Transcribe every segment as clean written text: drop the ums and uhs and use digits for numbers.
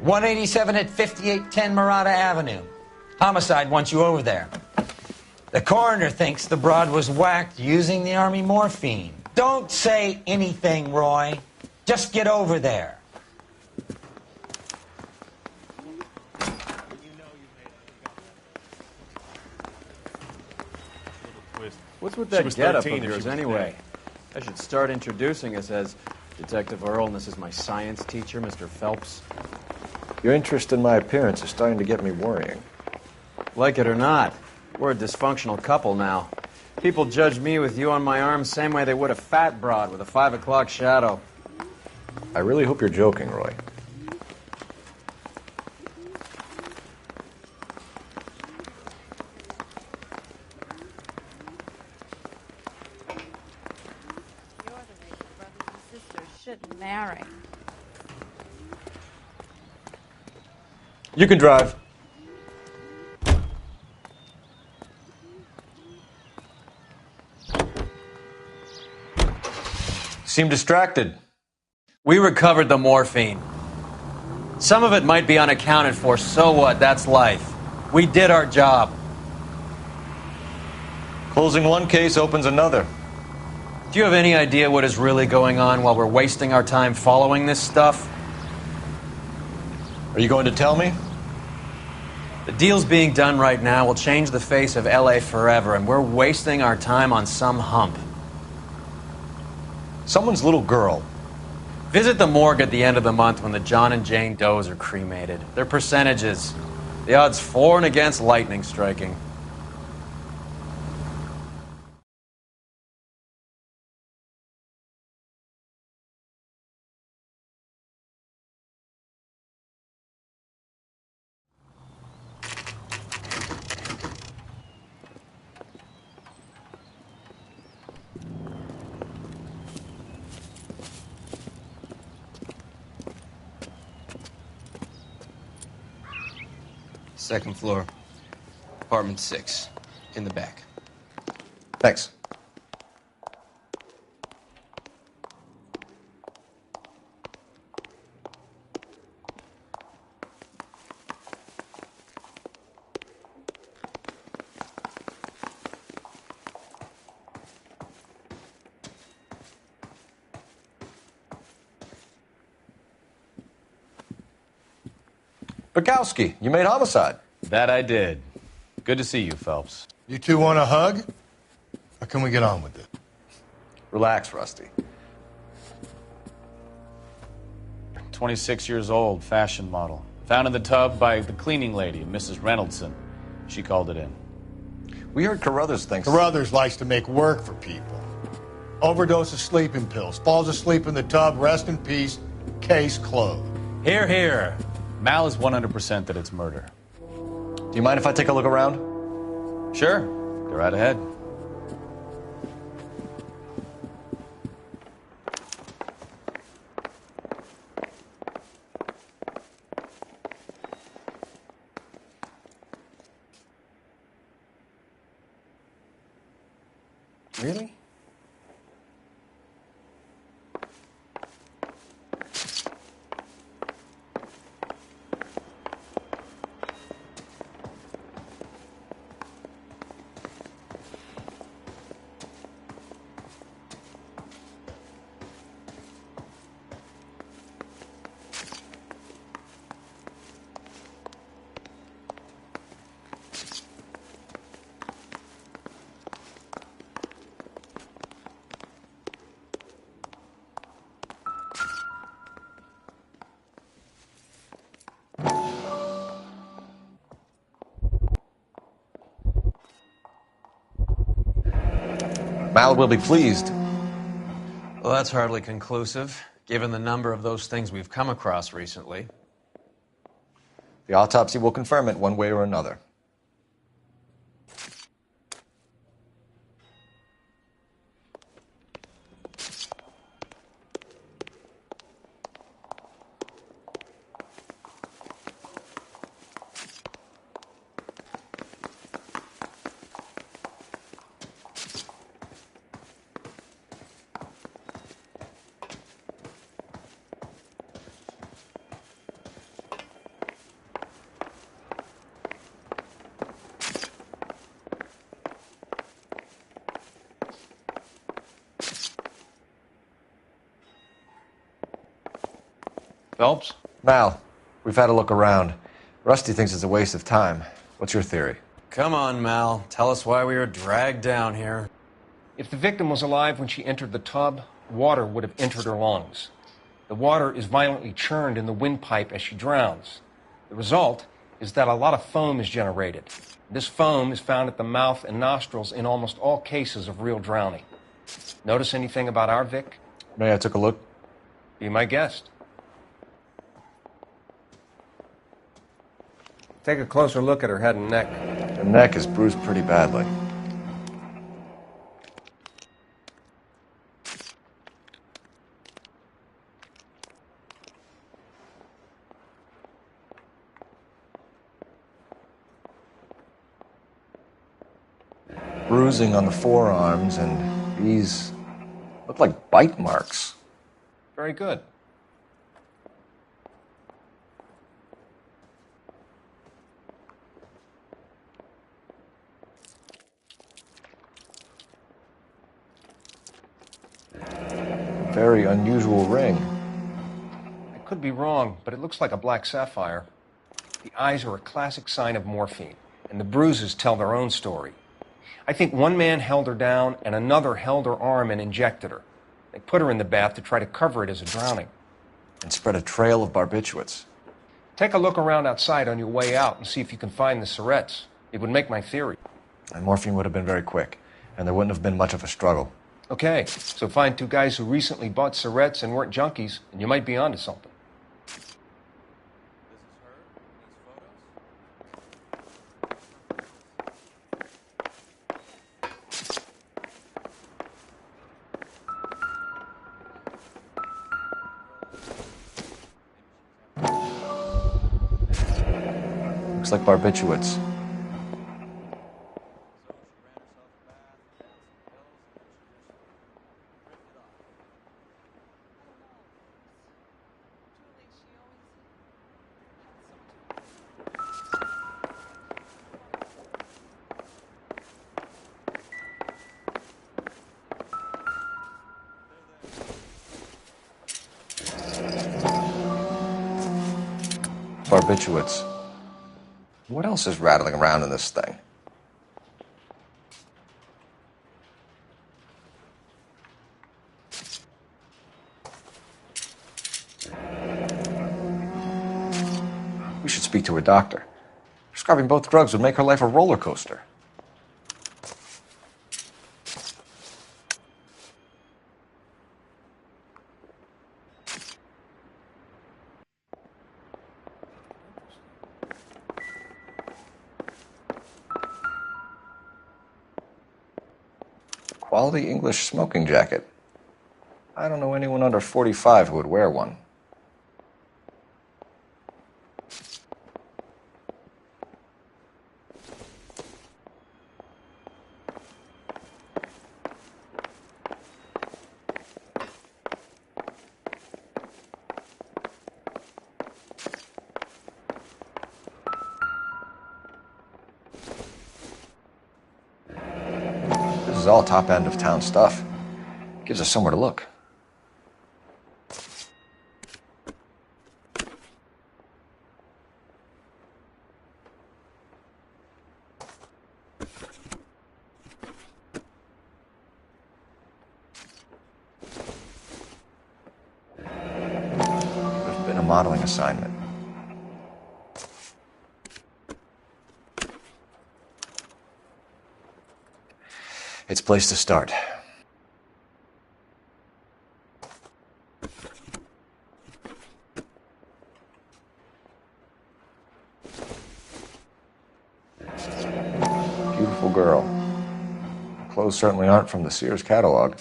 187 at 5810 Murata Avenue. Homicide wants you over there. The coroner thinks the broad was whacked using the Army morphine. Don't say anything, Roy. Just get over there. What's with that getup of yours anyway? I should start introducing us as Detective Earl, and this is my science teacher, Mr. Phelps. Your interest in my appearance is starting to get me worrying. Like it or not, we're a dysfunctional couple now. People judge me with you on my arm same way they would a fat broad with a 5 o'clock shadow. I really hope you're joking, Roy. You're the way your brothers and sisters shouldn't marry. You can drive. Seem distracted. We recovered the morphine. Some of it might be unaccounted for, so what? That's life. We did our job. Closing one case opens another. Do you have any idea what is really going on while we're wasting our time following this stuff? Are you going to tell me? The deals being done right now will change the face of L.A. forever, and we're wasting our time on some hump. Someone's little girl. Visit the morgue at the end of the month when the John and Jane Does are cremated. Their percentages. The odds for and against lightning striking. Second floor, apartment 6, in the back. Thanks. Bukowski, you made homicide. That I did. Good to see you, Phelps. You two want a hug? Or can we get on with it? Relax, Rusty. 26 years old, fashion model. Found in the tub by the cleaning lady, Mrs. Reynoldson. She called it in. We heard Carruthers thinks... Carruthers likes to make work for people. Overdose of sleeping pills. Falls asleep in the tub. Rest in peace. Case closed. Here, here. Mal is 100% that it's murder. Do you mind if I take a look around? Sure. Go right ahead. Really? Mal will be pleased. Well, that's hardly conclusive, given the number of those things we've come across recently. The autopsy will confirm it one way or another. Phelps? Mal, we've had a look around. Rusty thinks it's a waste of time. What's your theory? Come on, Mal. Tell us why we were dragged down here. If the victim was alive when she entered the tub, water would have entered her lungs. The water is violently churned in the windpipe as she drowns. The result is that a lot of foam is generated. This foam is found at the mouth and nostrils in almost all cases of real drowning. Notice anything about our Vic? May I take a look? Be my guest. Take a closer look at her head and neck. Her neck is bruised pretty badly. Bruising on the forearms, and these look like bite marks. Very good. Very unusual ring. I could be wrong, but it looks like a black sapphire. The eyes are a classic sign of morphine, and the bruises tell their own story. I think one man held her down and another held her arm and injected her. They put her in the bath to try to cover it as a drowning. And spread a trail of barbiturates. Take a look around outside on your way out and see if you can find the syrettes. It would make my theory. And morphine would have been very quick, and there wouldn't have been much of a struggle. Okay, so find two guys who recently bought syrettes and weren't junkies, and you might be onto something. Looks like barbiturates. Barbiturates. What else is rattling around in this thing? We should speak to a doctor. Prescribing both drugs would make her life a roller coaster. Quality English smoking jacket. I don't know anyone under 45 who would wear one. This is all top end of town stuff. Gives us somewhere to look. There's been a modeling assignment. It's a place to start. Beautiful girl. Her clothes certainly aren't from the Sears catalog.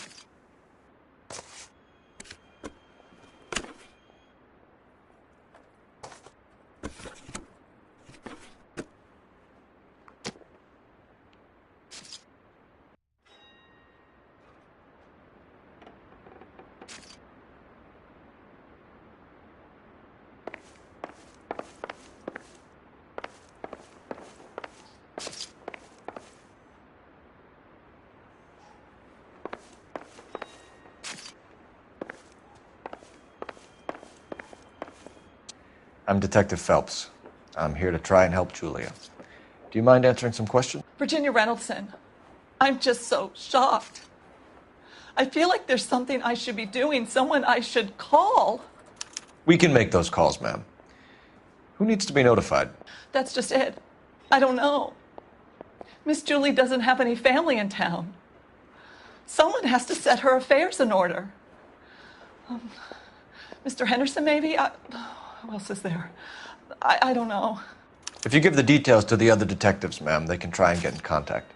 I'm Detective Phelps. I'm here to try and help Julia. Do you mind answering some questions? Virginia Reynoldson, I'm just so shocked. I feel like there's something I should be doing, someone I should call. We can make those calls, ma'am. Who needs to be notified? That's just it. I don't know. Miss Julie doesn't have any family in town. Someone has to set her affairs in order. Mr. Henderson, maybe? Who else is there? I don't know. If you give the details to the other detectives, ma'am, they can try and get in contact.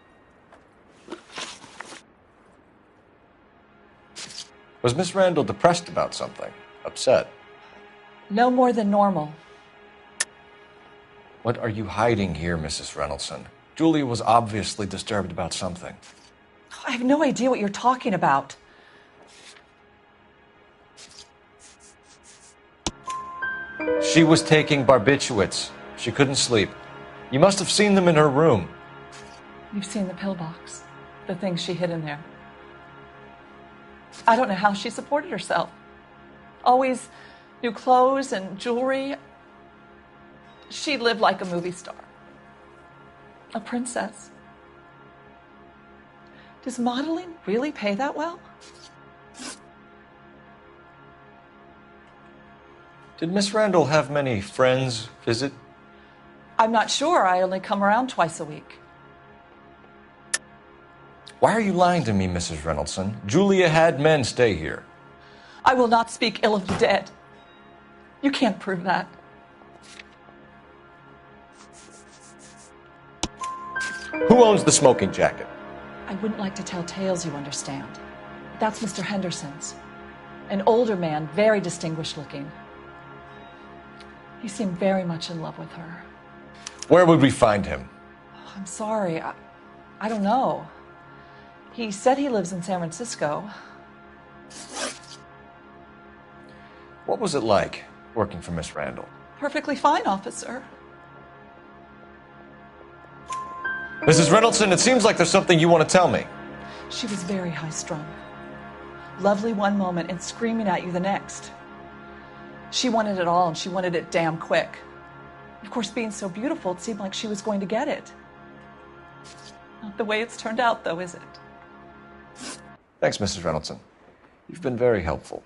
Was Miss Randall depressed about something? Upset? No more than normal. What are you hiding here, Mrs. Reynoldson? Julia was obviously disturbed about something. I have no idea what you're talking about. She was taking barbiturates. She couldn't sleep. You must have seen them in her room. You've seen the pillbox, the things she hid in there. I don't know how she supported herself. Always new clothes and jewelry. She lived like a movie star. A princess. Does modeling really pay that well? Did Miss Randall have many friends visit? I'm not sure. I only come around twice a week. Why are you lying to me, Mrs. Reynoldson? Julia had men stay here. I will not speak ill of the dead. You can't prove that. Who owns the smoking jacket? I wouldn't like to tell tales, you understand. That's Mr. Henderson's. An older man, very distinguished looking. He seemed very much in love with her. Where would we find him? I'm sorry. I don't know. He said he lives in San Francisco. What was it like working for Miss Randall? Perfectly fine, officer. Mrs. Reynoldson, it seems like there's something you want to tell me. She was very high-strung. Lovely one moment and screaming at you the next. She wanted it all, and she wanted it damn quick. Of course, being so beautiful, it seemed like she was going to get it. Not the way it's turned out, though, is it? Thanks, Mrs. Reynoldson. You've been very helpful.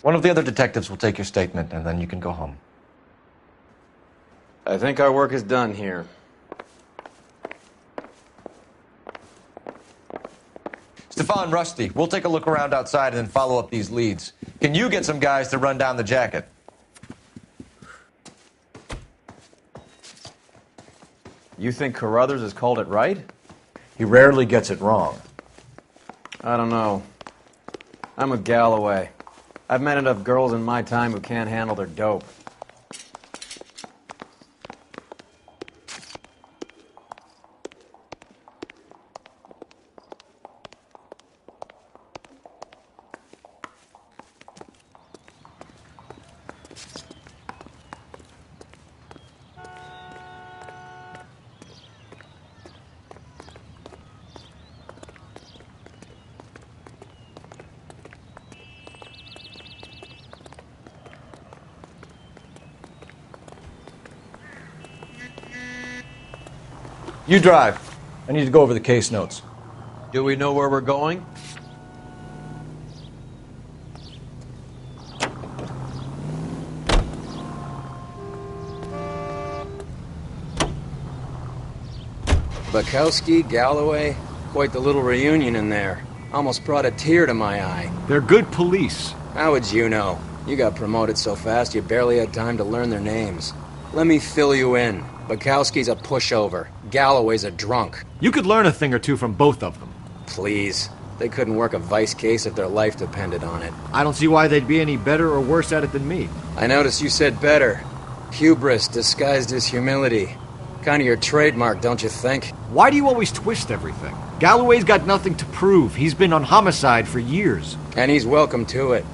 One of the other detectives will take your statement, and then you can go home. I think our work is done here. Stefan, Rusty, we'll take a look around outside and then follow up these leads. Can you get some guys to run down the jacket? You think Carruthers has called it right? He rarely gets it wrong. I don't know. I'm with Galloway. I've met enough girls in my time who can't handle their dope. You drive. I need to go over the case notes. Do we know where we're going? Bukowski, Galloway, quite the little reunion in there. Almost brought a tear to my eye. They're good police. How would you know? You got promoted so fast you barely had time to learn their names. Let me fill you in. Bukowski's a pushover. Galloway's a drunk. You could learn a thing or two from both of them. Please. They couldn't work a vice case if their life depended on it. I don't see why they'd be any better or worse at it than me. I noticed you said better. Hubris disguised as humility. Kind of your trademark, don't you think? Why do you always twist everything? Galloway's got nothing to prove. He's been on homicide for years. And he's welcome to it.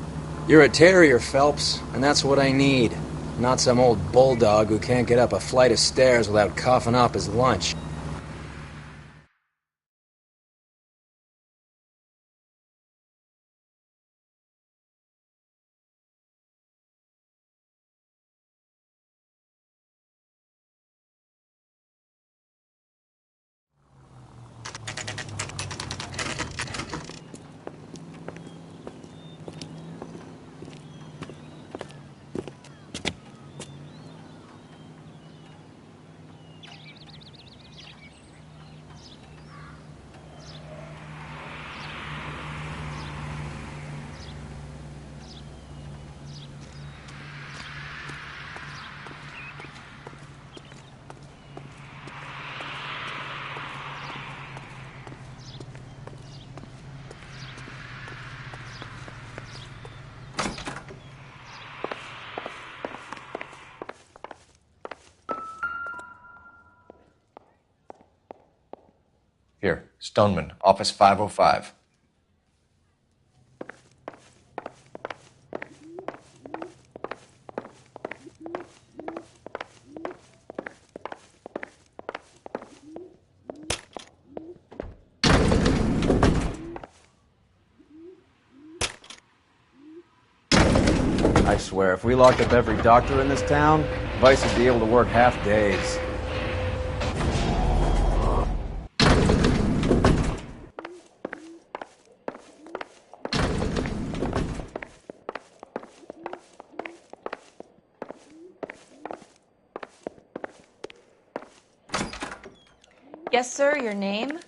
You're a terrier, Phelps, and that's what I need. Not some old bulldog who can't get up a flight of stairs without coughing up his lunch. Here, Stoneman, office 505. I swear, if we locked up every doctor in this town, Vice would be able to work half days. Yes, sir, your name?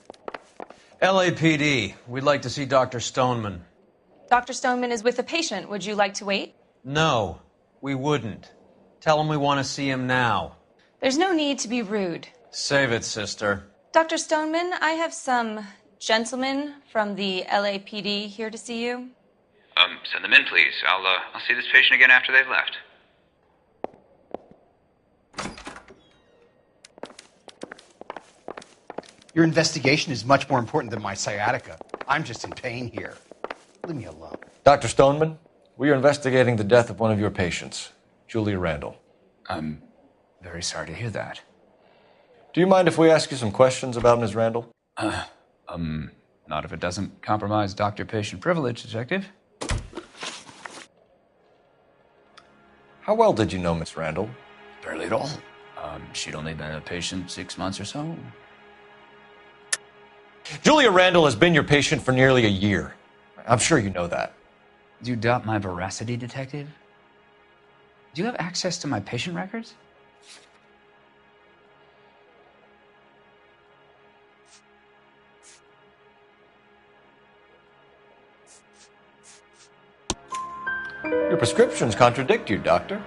LAPD. We'd like to see Dr. Stoneman. Dr. Stoneman is with a patient. Would you like to wait? No, we wouldn't. Tell him we want to see him now. There's no need to be rude. Save it, sister. Dr. Stoneman, I have some gentlemen from the LAPD here to see you. Send them in, please. I'll see this patient again after they've left. Your investigation is much more important than my sciatica. I'm just in pain here. Leave me alone. Dr. Stoneman, we are investigating the death of one of your patients, Julia Randall. I'm very sorry to hear that. Do you mind if we ask you some questions about Ms. Randall? Not if it doesn't compromise doctor-patient privilege, Detective. How well did you know Miss Randall? Barely at all. She'd only been a patient 6 months or so. Julia Randall has been your patient for nearly a year. I'm sure you know that. Do you doubt my veracity, Detective? Do you have access to my patient records? Your prescriptions contradict you, Doctor.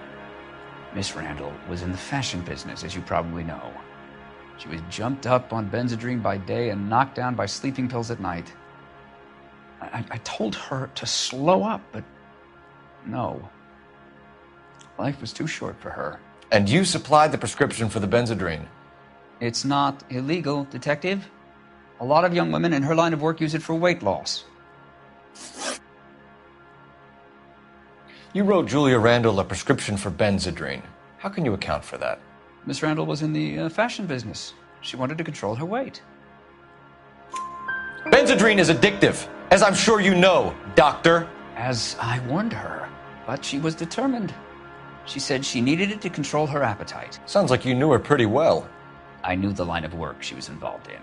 Miss Randall was in the fashion business, as you probably know. She was jumped up on Benzedrine by day and knocked down by sleeping pills at night. I told her to slow up, but no. Life was too short for her. And you supplied the prescription for the Benzedrine? It's not illegal, Detective. A lot of young women in her line of work use it for weight loss. You wrote Julia Randall a prescription for Benzedrine. How can you account for that? Miss Randall was in the fashion business. She wanted to control her weight. Benzedrine is addictive, as I'm sure you know, Doctor. As I warned her, but she was determined. She said she needed it to control her appetite. Sounds like you knew her pretty well. I knew the line of work she was involved in.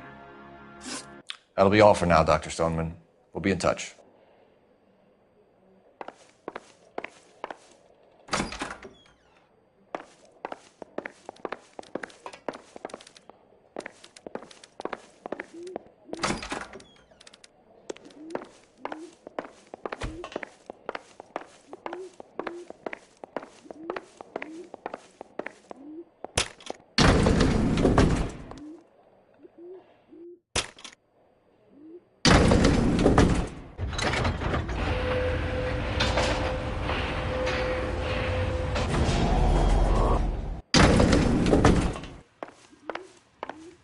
That'll be all for now, Dr. Stoneman. We'll be in touch.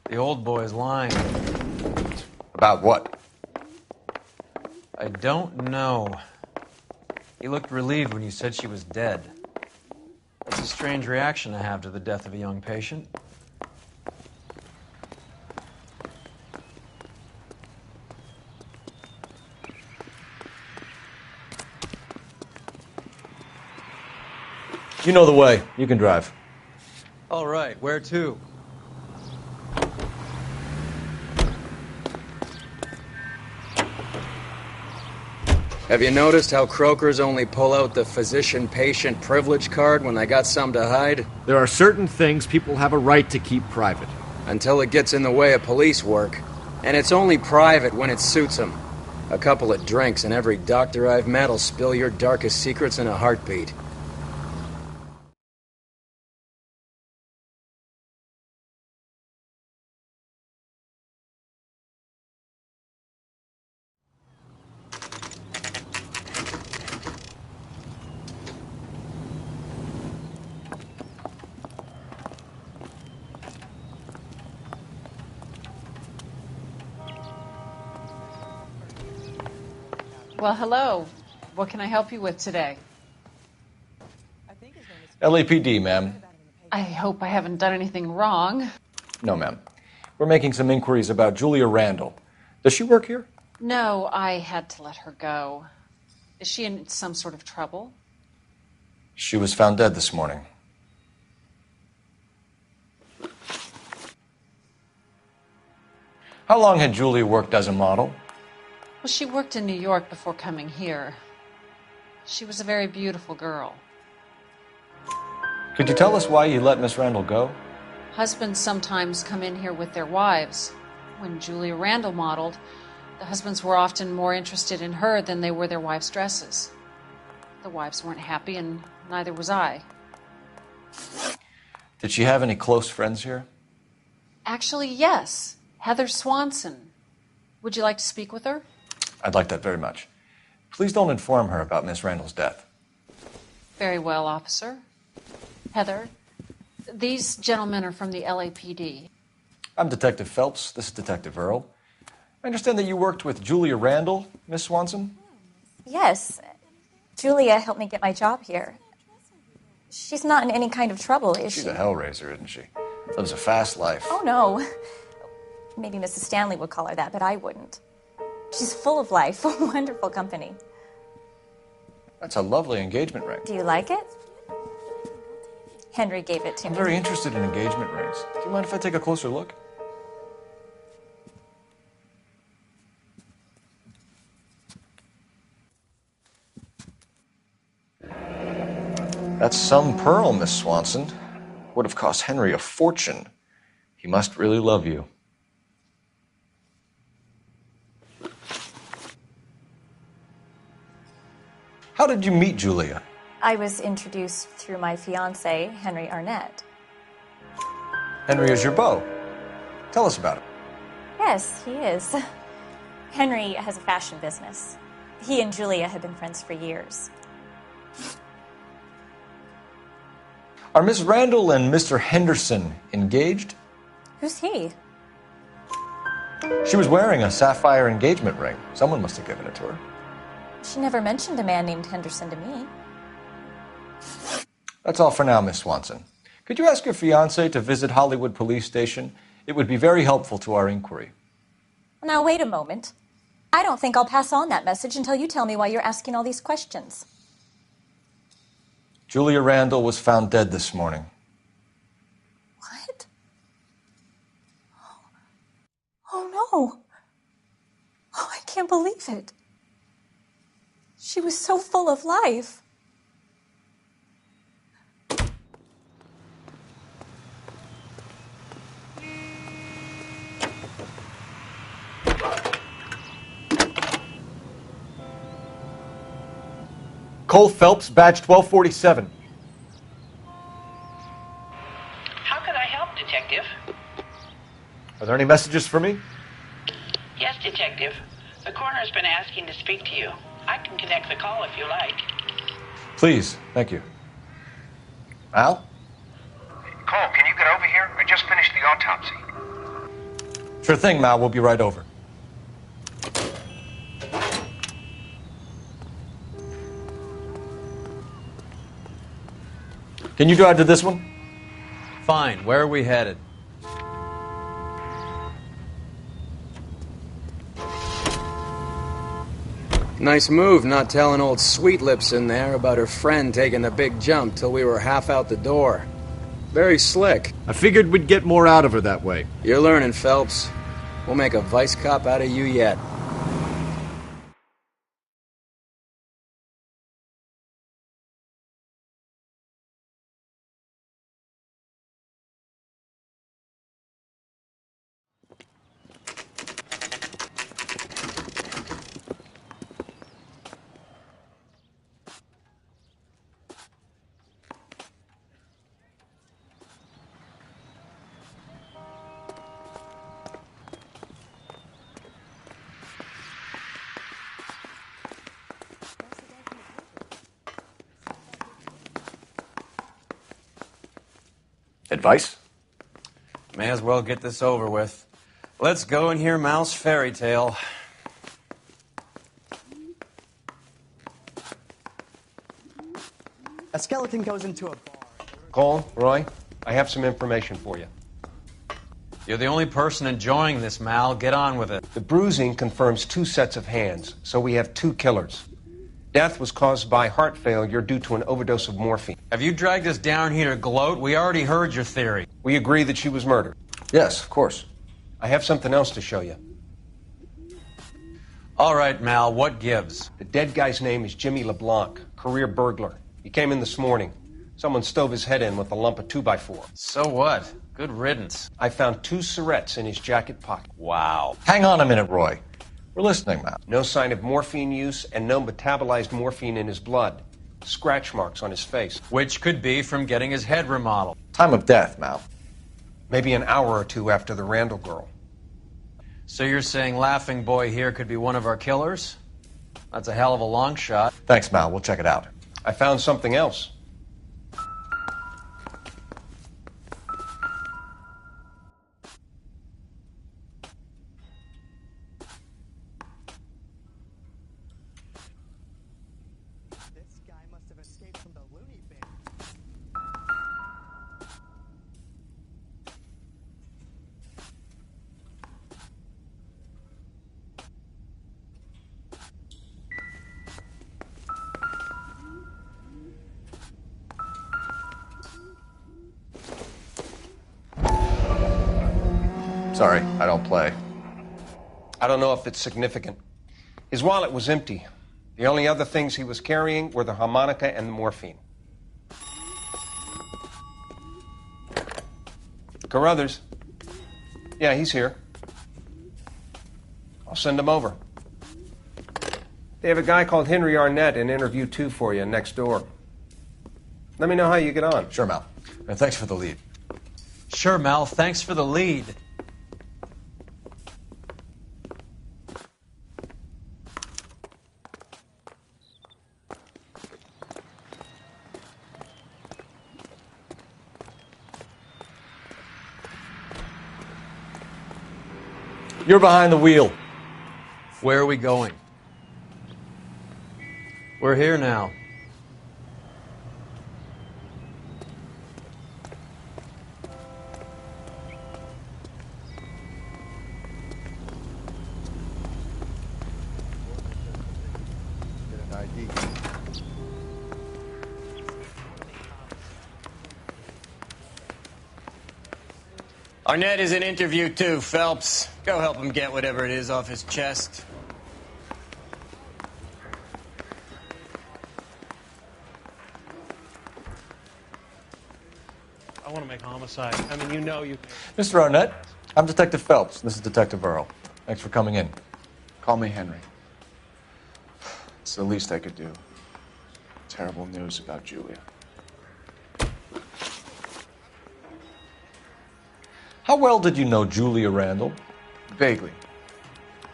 The old boy's lying. About what? I don't know. He looked relieved when you said she was dead. That's a strange reaction to have to the death of a young patient. You know the way. You can drive. All right, where to? Have you noticed how Croakers only pull out the physician-patient privilege card when they got something to hide? There are certain things people have a right to keep private. Until it gets in the way of police work. And it's only private when it suits them. A couple of drinks and every doctor I've met will spill your darkest secrets in a heartbeat. Well, hello. What can I help you with today? LAPD, ma'am. I hope I haven't done anything wrong. No, ma'am. We're making some inquiries about Julia Randall. Does she work here? No, I had to let her go. Is she in some sort of trouble? She was found dead this morning. How long had Julia worked as a model? Well, she worked in New York before coming here. She was a very beautiful girl. Could you tell us why you let Miss Randall go? Husbands sometimes come in here with their wives. When Julia Randall modeled, the husbands were often more interested in her than they were their wives' dresses. The wives weren't happy, and neither was I. Did she have any close friends here? Actually, yes. Heather Swanson. Would you like to speak with her? I'd like that very much. Please don't inform her about Miss Randall's death. Very well, officer. Heather, these gentlemen are from the LAPD. I'm Detective Phelps. This is Detective Earl. I understand that you worked with Julia Randall, Miss Swanson? Yes. Julia helped me get my job here. She's not in any kind of trouble, is she? She's a hellraiser, isn't she? Lives a fast life. Oh, no. Maybe Mrs. Stanley would call her that, but I wouldn't. She's full of life, wonderful company. That's a lovely engagement ring. Do you like it? Henry gave it to I'm me. very interested in engagement rings. Do you mind if I take a closer look? That's some pearl, Miss Swanson. Would have cost Henry a fortune. He must really love you. How did you meet Julia? I was introduced through my fiancé, Henry Arnett. Henry is your beau. Tell us about it. Yes, he is. Henry has a fashion business. He and Julia have been friends for years. Are Miss Randall and Mr. Henderson engaged? Who's he? She was wearing a sapphire engagement ring. Someone must have given it to her. She never mentioned a man named Henderson to me. That's all for now, Miss Swanson. Could you ask your fiancé to visit Hollywood Police Station? It would be very helpful to our inquiry. Now, wait a moment. I don't think I'll pass on that message until you tell me why you're asking all these questions. Julia Randall was found dead this morning. What? Oh, no. Oh, I can't believe it. She was so full of life. Cole Phelps, badge 1247. How could I help, Detective? Are there any messages for me? Yes, Detective. The coroner's been asking to speak to you. I can connect the call if you like. Please, thank you. Al? Cole, can you get over here? I just finished the autopsy. Sure thing, Mal. We'll be right over. Can you drive to this one? Fine. Where are we headed? Nice move not telling old Sweet Lips in there about her friend taking the big jump till we were half out the door. Very slick. I figured we'd get more out of her that way. You're learning, Phelps. We'll make a vice cop out of you yet. Advice? May as well get this over with. Let's go and hear Mal's fairy tale. A skeleton goes into a bar. Cole, Roy, I have some information for you. You're the only person enjoying this, Mal. Get on with it. The bruising confirms 2 sets of hands, so we have 2 killers. Death was caused by heart failure due to an overdose of morphine. Have you dragged us down here to gloat? We already heard your theory. We agree that she was murdered. Yes, of course. I have something else to show you. All right, Mal, what gives? The dead guy's name is Jimmy LeBlanc, career burglar. He came in this morning. Someone stove his head in with a lump of 2x4. So what? Good riddance. I found 2 cigarettes in his jacket pocket. Wow. Hang on a minute, Roy. We're listening, Mal. No sign of morphine use and no metabolized morphine in his blood. Scratch marks on his face. Which could be from getting his head remodeled. Time of death, Mal. Maybe an hour or 2 after the Randall girl. So you're saying Laughing Boy here could be one of our killers? That's a hell of a long shot. Thanks, Mal. We'll check it out. I found something else. This guy must have escaped from the loony bin. Sorry, I don't play. I don't know if it's significant. His wallet was empty. The only other things he was carrying were the harmonica and the morphine. Carruthers. Yeah, he's here. I'll send him over. They have a guy called Henry Arnett in interview 2 for you next door. Let me know how you get on. Sure, Mal. And thanks for the lead. Sure, Mal. Thanks for the lead. You're behind the wheel. Where are we going? We're here now. Get an ID. Arnett is in interview 2, Phelps. Go help him get whatever it is off his chest. I want to make homicide. I mean, you know you can. Mr. Arnett, I'm Detective Phelps. This is Detective Earl. Thanks for coming in. Call me Henry. It's the least I could do. Terrible news about Julia. How well did you know Julia Randall? Vaguely.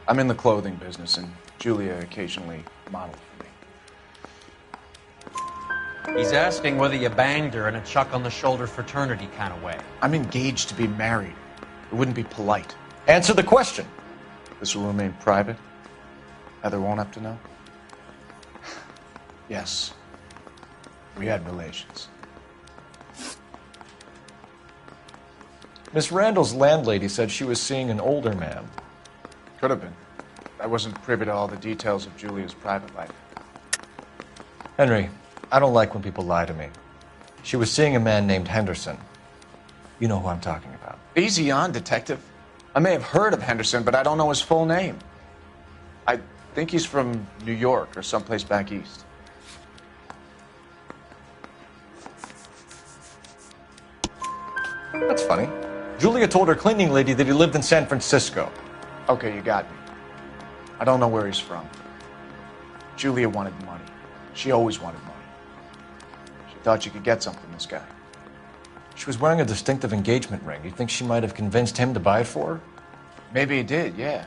I'm in the clothing business, and Julia occasionally modeled for me. He's asking whether you banged her in a chuck-on-the-shoulder fraternity kind of way. I'm engaged to be married. It wouldn't be polite. Answer the question. This will remain private? Heather won't have to know? Yes. We had relations. Miss Randall's landlady said she was seeing an older man. Could have been. I wasn't privy to all the details of Julia's private life. Henry, I don't like when people lie to me. She was seeing a man named Henderson. You know who I'm talking about. Easy on, Detective. I may have heard of Henderson, but I don't know his full name. I think he's from New York or someplace back east. That's funny. Julia told her cleaning lady that he lived in San Francisco. Okay, you got me. I don't know where he's from. Julia wanted money. She always wanted money. She thought she could get something from this guy. She was wearing a distinctive engagement ring. You think she might have convinced him to buy it for her? Maybe he did, yeah.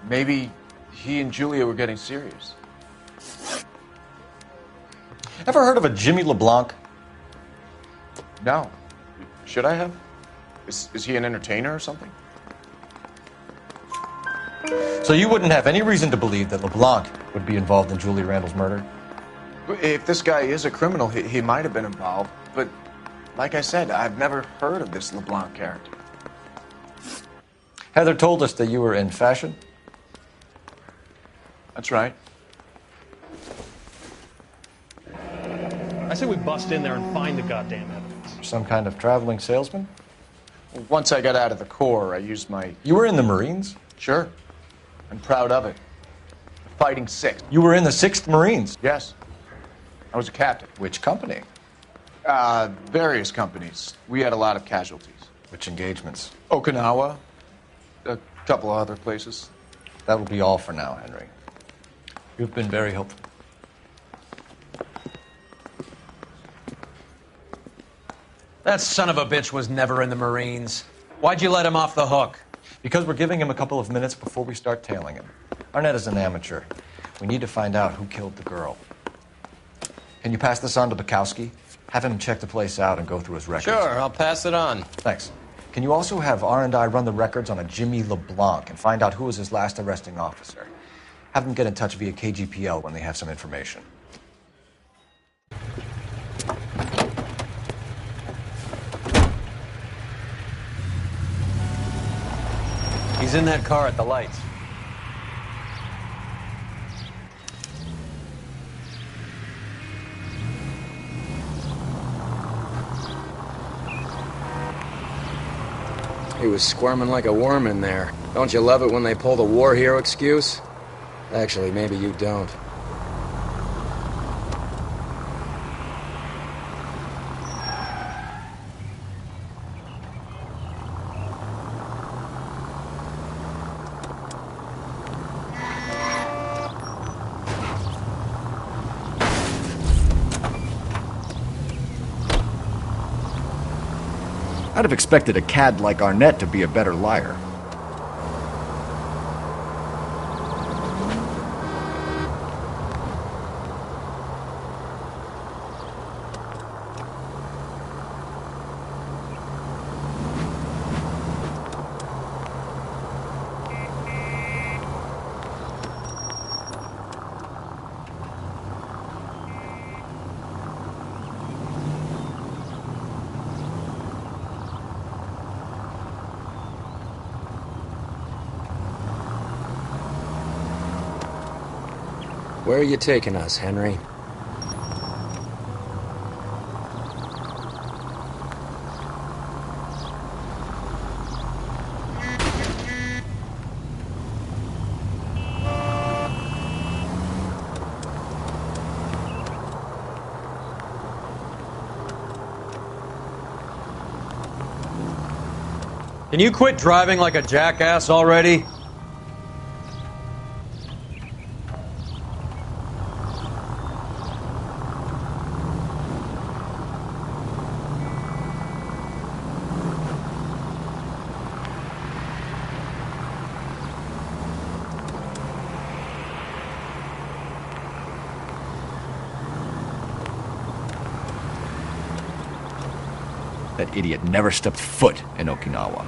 Maybe he and Julia were getting serious. Ever heard of a Jimmy LeBlanc? No. Should I have? Is he an entertainer or something? So you wouldn't have any reason to believe that LeBlanc would be involved in Julia Randall's murder? If this guy is a criminal, he might have been involved. But like I said, I've never heard of this LeBlanc character. Heather told us that you were in fashion. That's right. I say we bust in there and find the goddamn evidence. Some kind of traveling salesman? Once I got out of the Corps, I used my... You were in the Marines? Sure. I'm proud of it. Fighting Sixth. You were in the 6th Marines? Yes. I was a captain. Which company? Various companies. We had a lot of casualties. Which engagements? Okinawa. A couple of other places. That will be all for now, Henry. You've been very helpful. That son of a bitch was never in the Marines. Why'd you let him off the hook? Because we're giving him a couple of minutes before we start tailing him. Arnett is an amateur. We need to find out who killed the girl. Can you pass this on to Bukowski? Have him check the place out and go through his records. Sure, I'll pass it on. Thanks. Can you also have R&I run the records on a Jimmy LeBlanc and find out who was his last arresting officer? Have them get in touch via KGPL when they have some information. He's in that car at the lights. He was squirming like a worm in there. Don't you love it when they pull the war hero excuse? Actually, maybe you don't. I'd have expected a cad like Arnett to be a better liar. Where are you taking us, Henry? Can you quit driving like a jackass already? That idiot never stepped foot in Okinawa.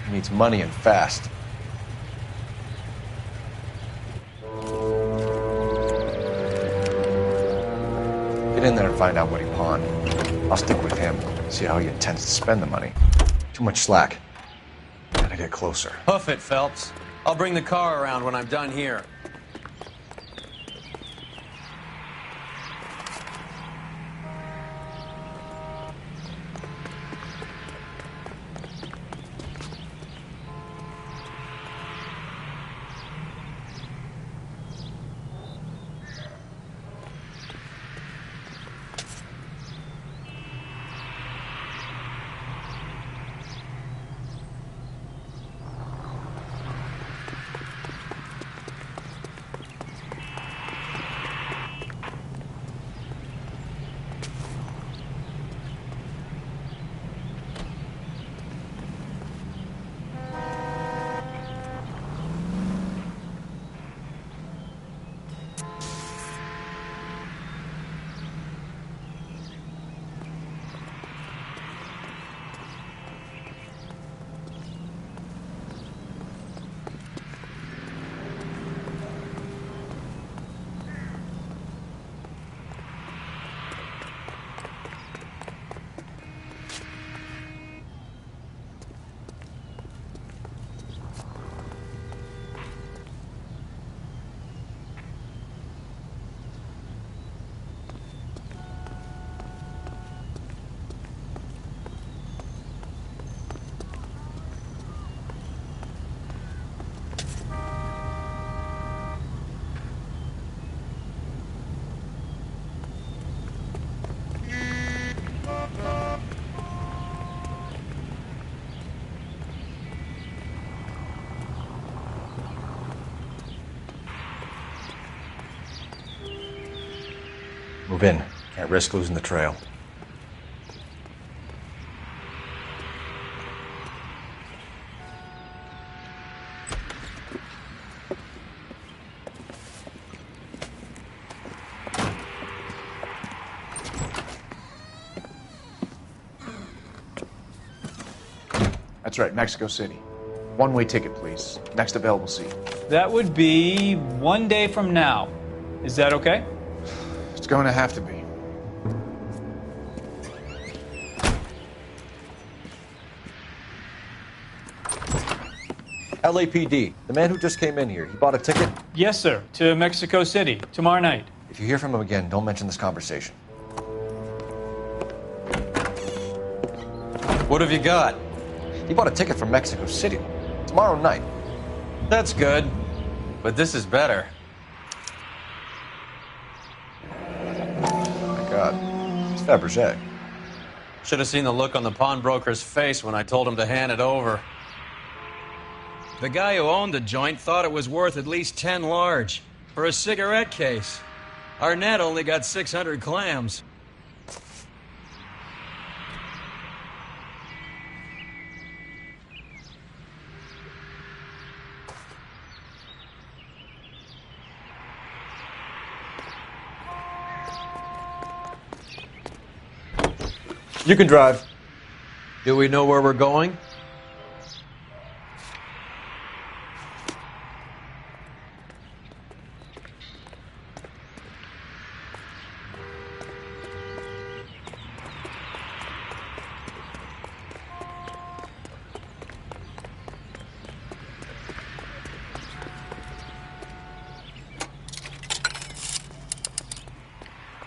He needs money and fast. Get in there and find out what he pawned. I'll stick with him, see how he intends to spend the money. Too much slack. Gotta get closer. Hoof it, Phelps. I'll bring the car around when I'm done here. Move in. Can't risk losing the trail. That's right, Mexico City. One-way ticket, please. Next available seat. That would be 1 day from now. Is that okay? It's going to have to be. LAPD, the man who just came in here, he bought a ticket? Yes, sir. To Mexico City, tomorrow night. If you hear from him again, don't mention this conversation. What have you got? He bought a ticket from Mexico City. Tomorrow night. That's good. But this is better. Oh my God. It's Fabergé. Should have seen the look on the pawnbroker's face when I told him to hand it over. The guy who owned the joint thought it was worth at least 10 large for a cigarette case. Arnett only got 600 clams. You can drive. Do we know where we're going?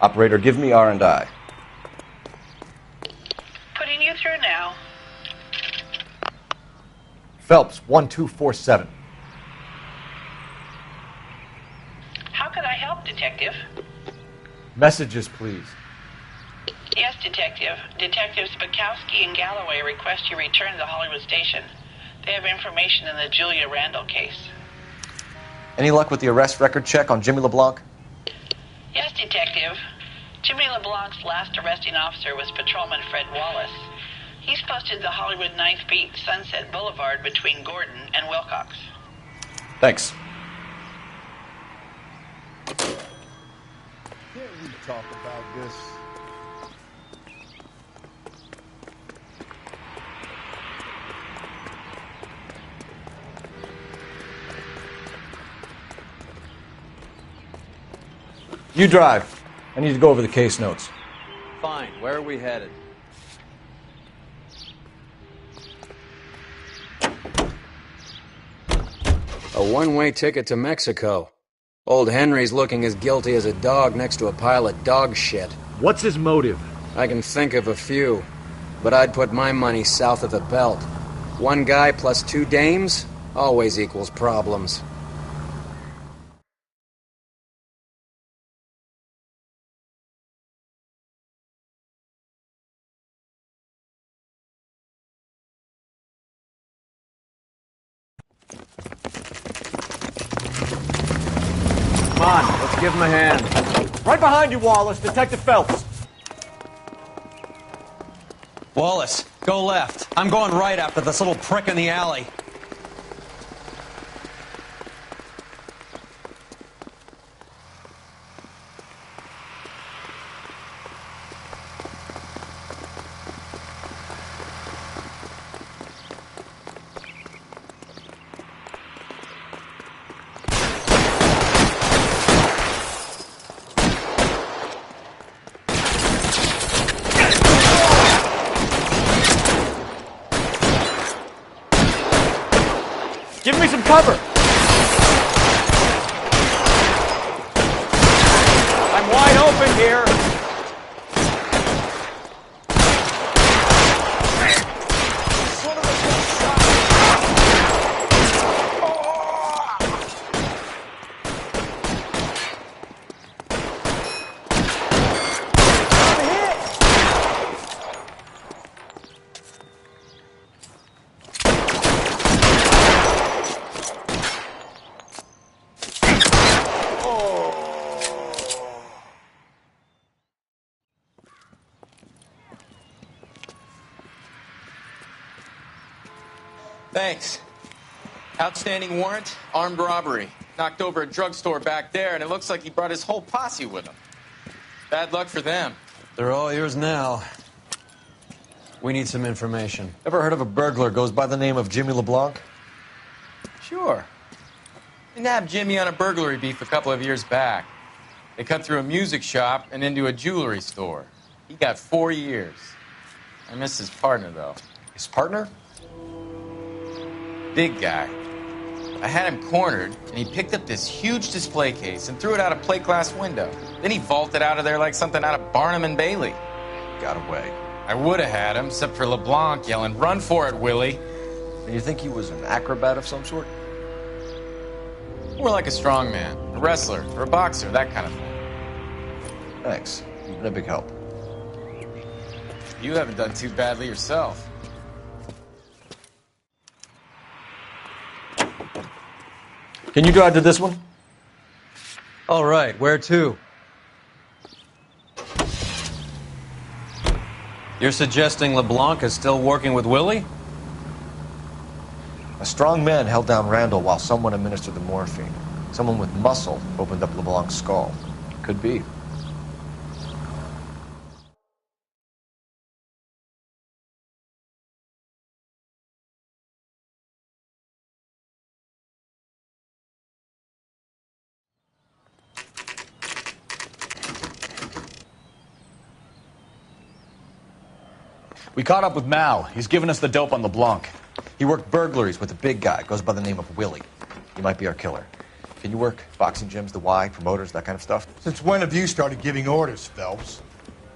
Operator, give me R&I. Putting you through now. Phelps, 1247. How could I help, Detective? Messages, please. Yes, Detective. Detectives Bukowski and Galloway request you return to the Hollywood station. They have information in the Julia Randall case. Any luck with the arrest record check on Jimmy LeBlanc? Yes, Detective. Jimmy LeBlanc's last arresting officer was Patrolman Fred Wallace. He's posted the Hollywood 9th Beat Sunset Boulevard between Gordon and Wilcox. Thanks. Can't we talk about this? You drive. I need to go over the case notes. Fine. Where are we headed? A one-way ticket to Mexico. Old Henry's looking as guilty as a dog next to a pile of dog shit. What's his motive? I can think of a few, but I'd put my money south of the belt. One guy plus 2 dames always equals problems. Come on, let's give him a hand. Right behind you, Wallace. Detective Phelps. Wallace, go left. I'm going right after this little prick in the alley. Give me some cover. I'm wide open here. Thanks. Outstanding warrant, armed robbery. Knocked over a drugstore back there, and it looks like he brought his whole posse with him. Bad luck for them. They're all yours now. We need some information. Ever heard of a burglar goes by the name of Jimmy LeBlanc? Sure. We nabbed Jimmy on a burglary beef a couple of years back. They cut through a music shop and into a jewelry store. He got 4 years. I miss his partner, though. His partner? Big guy. I had him cornered, and he picked up this huge display case and threw it out a plate glass window. Then he vaulted out of there like something out of Barnum and Bailey. Got away. I would have had him, except for LeBlanc yelling, "Run for it, Willie!" And you think he was an acrobat of some sort? More like a strongman, a wrestler, or a boxer, that kind of thing. Thanks. You've been a big help. You haven't done too badly yourself. Can you drive to this one? All right, where to? You're suggesting LeBlanc is still working with Willie? A strong man held down Randall while someone administered the morphine. Someone with muscle opened up LeBlanc's skull. Could be. We caught up with Mal. He's given us the dope on LeBlanc. He worked burglaries with a big guy. Goes by the name of Willie. He might be our killer. Can you work boxing gyms, the Y, promoters, that kind of stuff? Since when have you started giving orders, Phelps?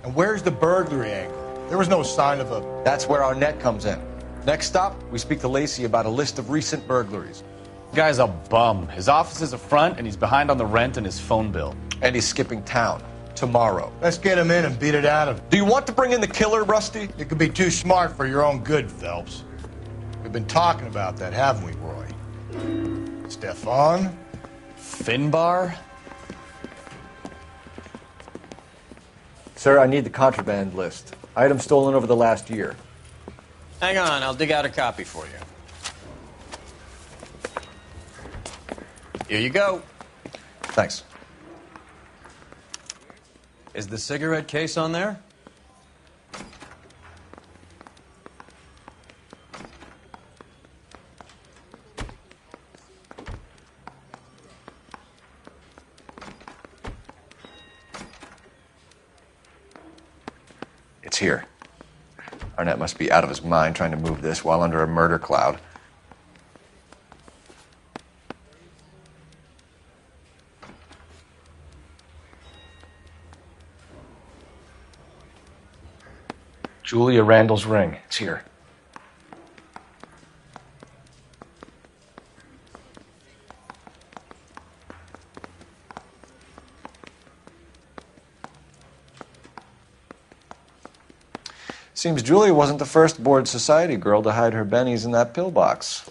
And where's the burglary angle? There was no sign of a... That's where our net comes in. Next stop, we speak to Lacey about a list of recent burglaries. The guy's a bum. His office is a front, and he's behind on the rent and his phone bill. And he's skipping town. Tomorrow. Let's get him in and beat it out of him. Do you want to bring in the killer, Rusty? It could be too smart for your own good, Phelps. We've been talking about that, haven't we, Roy? Stefan? Finbar? Sir, I need the contraband list. Items stolen over the last year. Hang on, I'll dig out a copy for you. Here you go. Thanks. Is the cigarette case on there? It's here. Arnett must be out of his mind trying to move this while under a murder cloud. Julia Randall's ring. It's here. Seems Julia wasn't the first bored society girl to hide her bennies in that pillbox.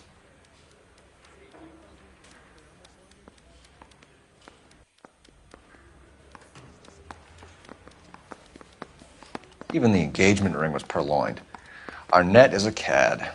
Even the engagement ring was purloined. Arnett is a cad.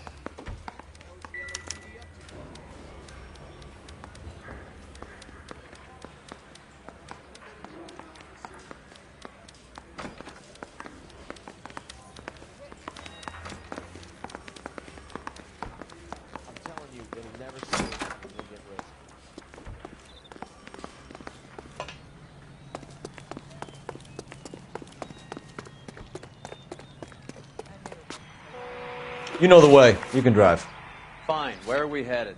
You know the way. You can drive. Fine. Where are we headed?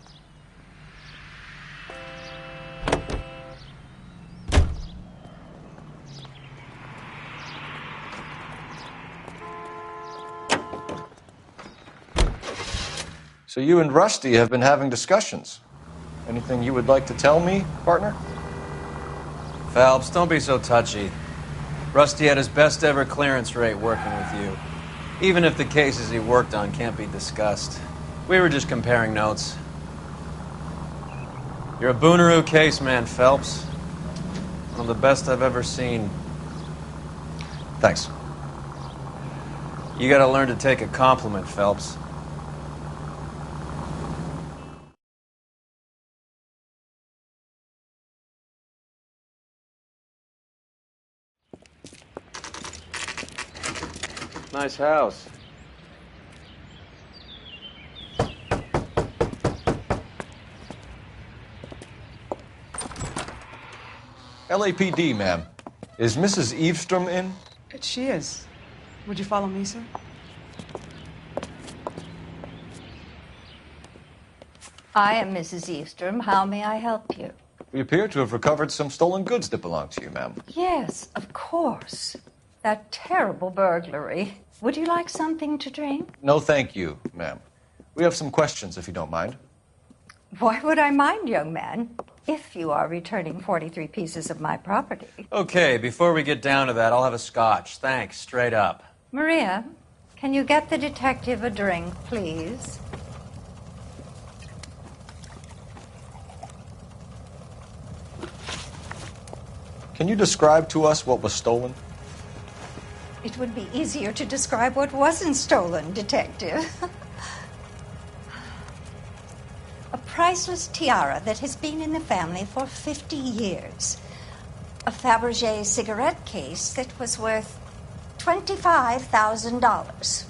So you and Rusty have been having discussions. Anything you would like to tell me, partner? Phelps, don't be so touchy. Rusty had his best ever clearance rate working with you. Even if the cases he worked on can't be discussed. We were just comparing notes. You're a Booneroo case man, Phelps. One of the best I've ever seen. Thanks. You gotta learn to take a compliment, Phelps. Nice house. LAPD, ma'am. Is Mrs. Eavestrom in? She is. Would you follow me, sir? I am Mrs. Eastrom. How may I help you? We appear to have recovered some stolen goods that belong to you, ma'am. Yes, of course. That terrible burglary. Would you like something to drink? No, thank you, ma'am. We have some questions, if you don't mind. Why would I mind, young man, if you are returning 43 pieces of my property? Okay, before we get down to that, I'll have a scotch. Thanks, straight up. Maria, can you get the detective a drink, please? Can you describe to us what was stolen? It would be easier to describe what wasn't stolen, Detective. A priceless tiara that has been in the family for 50 years. A Fabergé cigarette case that was worth $25,000.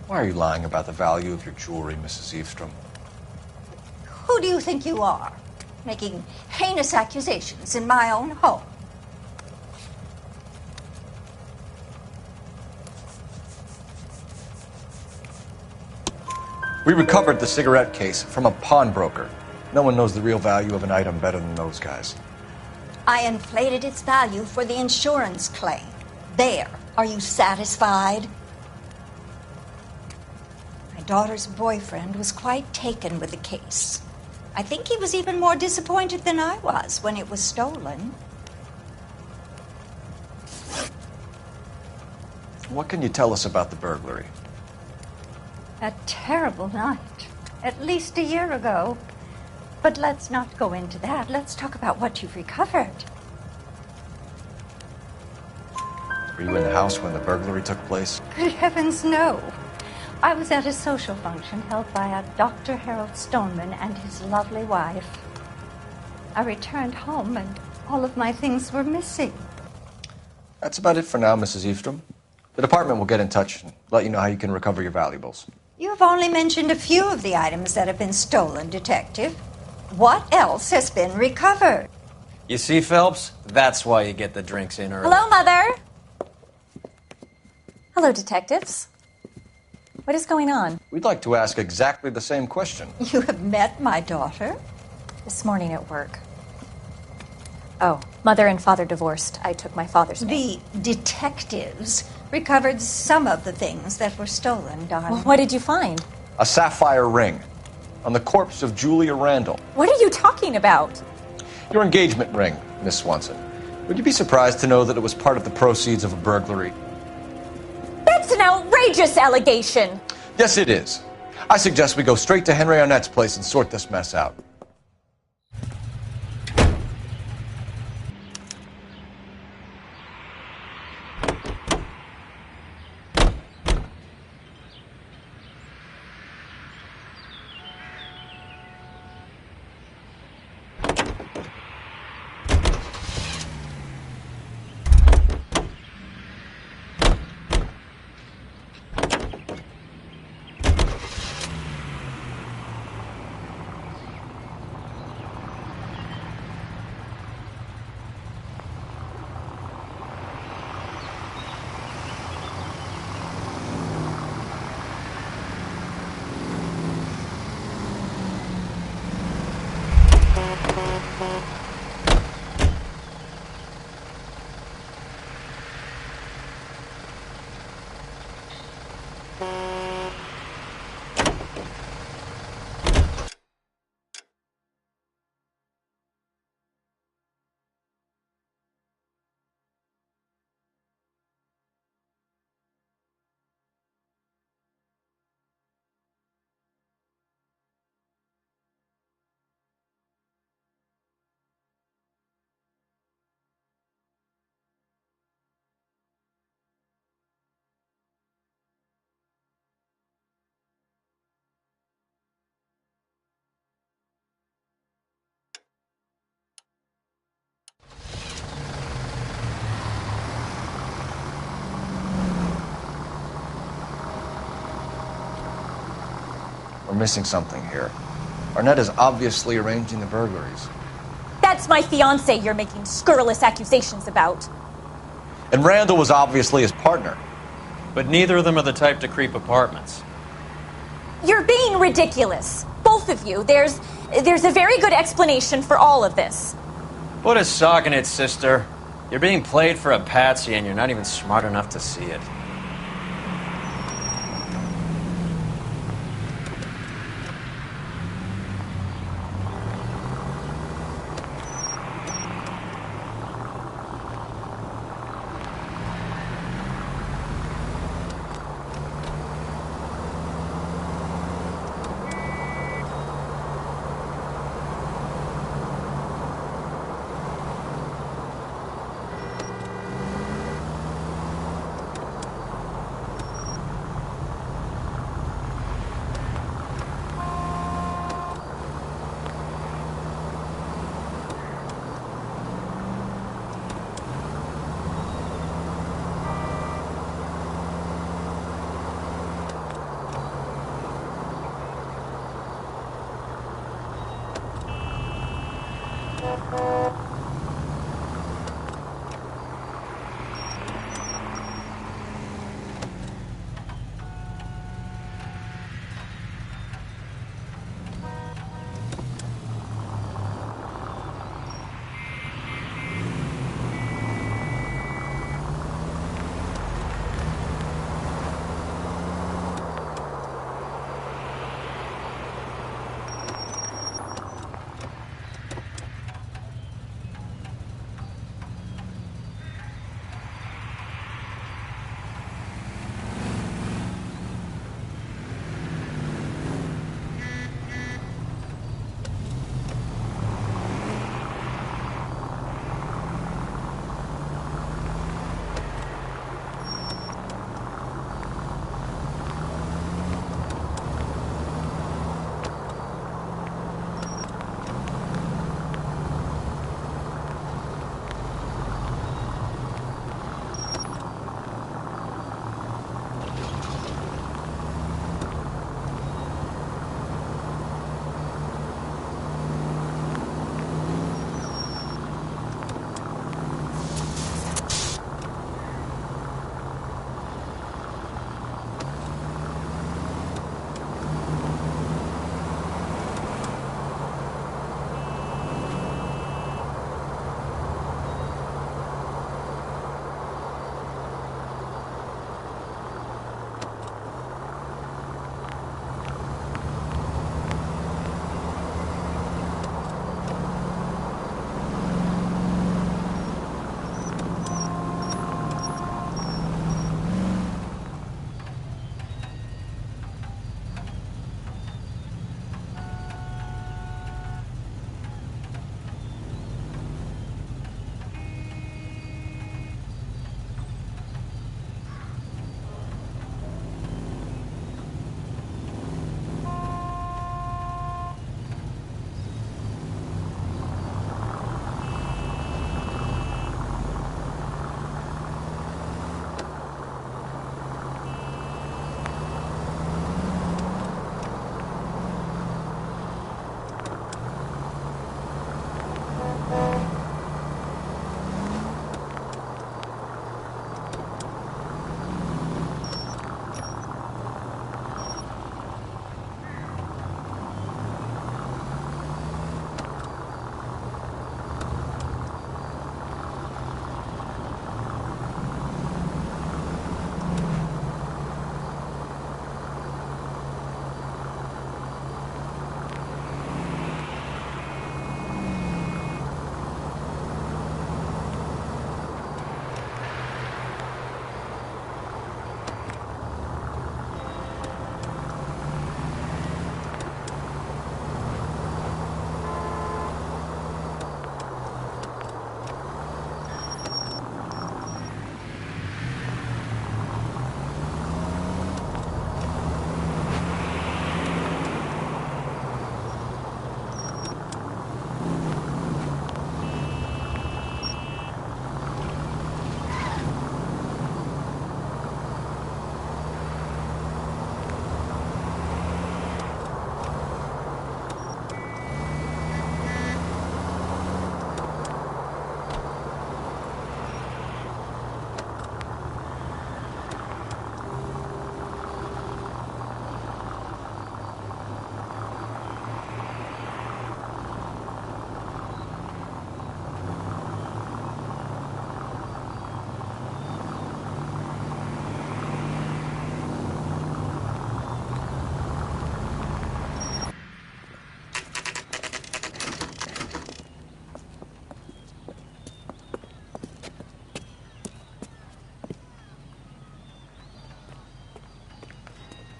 Why are you lying about the value of your jewelry, Mrs. Eavestrom? Who do you think you are, making heinous accusations in my own home? We recovered the cigarette case from a pawnbroker. No one knows the real value of an item better than those guys. I inflated its value for the insurance claim. There. Are you satisfied? My daughter's boyfriend was quite taken with the case. I think he was even more disappointed than I was when it was stolen. What can you tell us about the burglary? A terrible night. At least a year ago. But let's not go into that. Let's talk about what you've recovered. Were you in the house when the burglary took place? Good heavens, no. I was at a social function held by a Dr. Harold Stoneman and his lovely wife. I returned home and all of my things were missing. That's about it for now, Mrs. Eavestrom. The department will get in touch and let you know how you can recover your valuables. You have only mentioned a few of the items that have been stolen, Detective. What else has been recovered? You see, Phelps? That's why you get the drinks in early. Hello, Mother. Hello, detectives. What is going on? We'd like to ask exactly the same question. You have met my daughter? This morning at work. Oh, mother and father divorced. I took my father's name. The detectives recovered some of the things that were stolen, darling. Well, what did you find? A sapphire ring on the corpse of Julia Randall. What are you talking about? Your engagement ring, Miss Swanson. Would you be surprised to know that it was part of the proceeds of a burglary? That's an outrageous allegation. Yes, it is. I suggest we go straight to Henry Arnett's place and sort this mess out. We're missing something here. Arnett is obviously arranging the burglaries. That's my fiancé you're making scurrilous accusations about. And Randall was obviously his partner. But neither of them are the type to creep apartments. You're being ridiculous. Both of you. There's a very good explanation for all of this. Put a sock in it, sister. You're being played for a patsy and you're not even smart enough to see it.